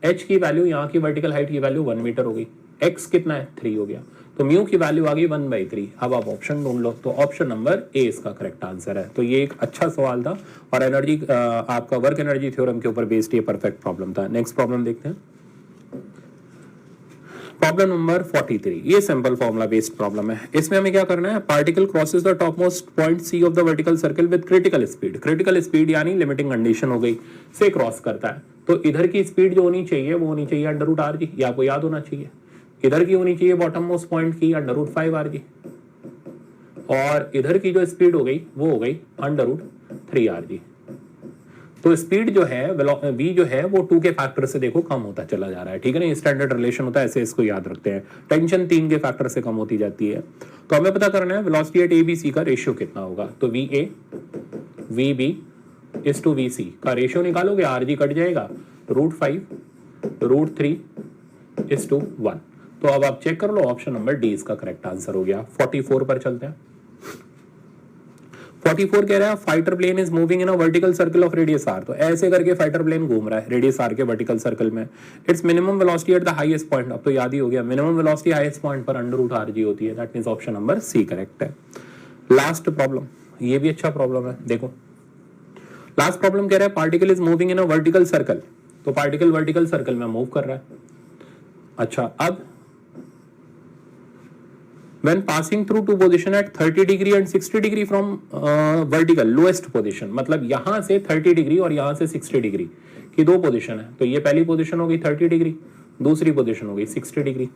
h की वैल्यू यहाँ की वर्टिकल हाइट की वैल्यू 1 मीटर हो गई, x कितना है 3 हो गया, तो म्यू की वैल्यू आ गई 1/3। अब आप ऑप्शन ढूंढ लो, तो ऑप्शन नंबर ए इसका करेक्ट आंसर है। तो ये एक अच्छा सवाल था और एनर्जी आपका वर्क एनर्जी थ्योरम के ऊपर बेस्ड ये परफेक्ट प्रॉब्लम था। नेक्स्ट प्रॉब्लम देखते हैं, प्रॉब्लम नंबर 43। ये सिंपल फॉर्मूला बेस्ड प्रॉब्लम है। इसमें हमें क्या करना है, particle crosses the topmost point C of the vertical circle with critical speed. Critical speed यानी लिमिटिंग कंडीशन हो गई, से क्रॉस करता है। तो इधर की स्पीड जो होनी चाहिए वो होनी चाहिए √r(g), ये आपको याद होना चाहिए। इधर की होनी चाहिए बॉटम मोस्ट पॉइंट की √5r(g), और इधर की जो स्पीड हो गई वो हो गई √3r(g). तो स्पीड जो है v जो है वो 2 के फैक्टर से देखो कम होता चला जा रहा है, ठीक है ना, स्टैंडर्ड रिलेशन होता है, ऐसे इसको याद रखते हैं। टेंशन 3 के फैक्टर से कम होती जाती है। तो हमें पता करना है वेलोसिटी एट ABC का रेशियो कितना होगा। तो VA VB is to VC का रेशियो निकालोगे, RG कट जाएगा, √5 √3 इज टू 1। तो अब आप चेक कर लो, ऑप्शन नंबर डी इसका करेक्ट आंसर हो गया। 44 पर चलते हैं। 44 कह रहा है fighter plane is moving in a vertical circle of radius r। तो ऐसे करके फाइटर प्लेन घूम रहा है रेडियस r के वर्टिकल सर्कल में। Its minimum velocity at the highest point, अब तो याद ही हो गया, मिनिमम वेलोसिटी हाईएस्ट पॉइंट पर √rg होती है। That means option number C correct है। लास्ट प्रॉब्लम, ये भी अच्छा प्रॉब्लम है, देखो लास्ट प्रॉब्लम कह रहा है particle is moving in a vertical circle. तो पार्टिकल वर्टिकल सर्कल में मूव कर रहा है। अच्छा, अब when passing through two position at 30 degree and 60 degree from vertical lowest position, मतलब यहां से 30 डिग्री और यहां से 60 डिग्री की दो पोजीशन है। तो ये पहली पोजीशन हो गई 30 डिग्री, दूसरी पोजीशन हो गई 60 degree.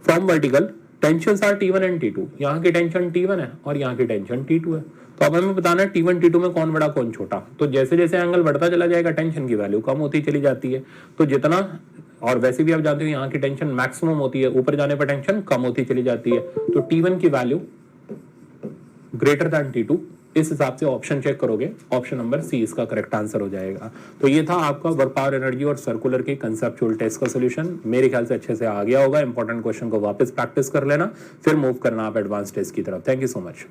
From vertical tensions are T1 and T2, यहाँ की टेंशन T1 है और यहाँ की टेंशन T2 है। तो अब हमें बताना है T1 T2 में कौन बड़ा कौन छोटा। तो जैसे जैसे एंगल बढ़ता चला जाएगा टेंशन की वैल्यू कम होती चली जाती है। तो जितना, और वैसे भी आप जानते हो यहाँ की टेंशन मैक्सिमम होती है, ऊपर जाने पर टेंशन कम होती चली जाती है। तो T1 की वैल्यू ग्रेटर दैन T2, इस हिसाब से ऑप्शन चेक करोगे, ऑप्शन नंबर सी इसका करेक्ट आंसर हो जाएगा। तो ये था आपका वर्क पावर एनर्जी और सर्कुलर के कंसेप्चुअल टेस्ट का सॉल्यूशन। मेरे ख्याल से अच्छे से आ गया होगा। इंपॉर्टेंट क्वेश्चन को वापस प्रैक्टिस कर लेना, फिर मूव करना आप एडवांस टेस्ट की तरफ। Thank you so much.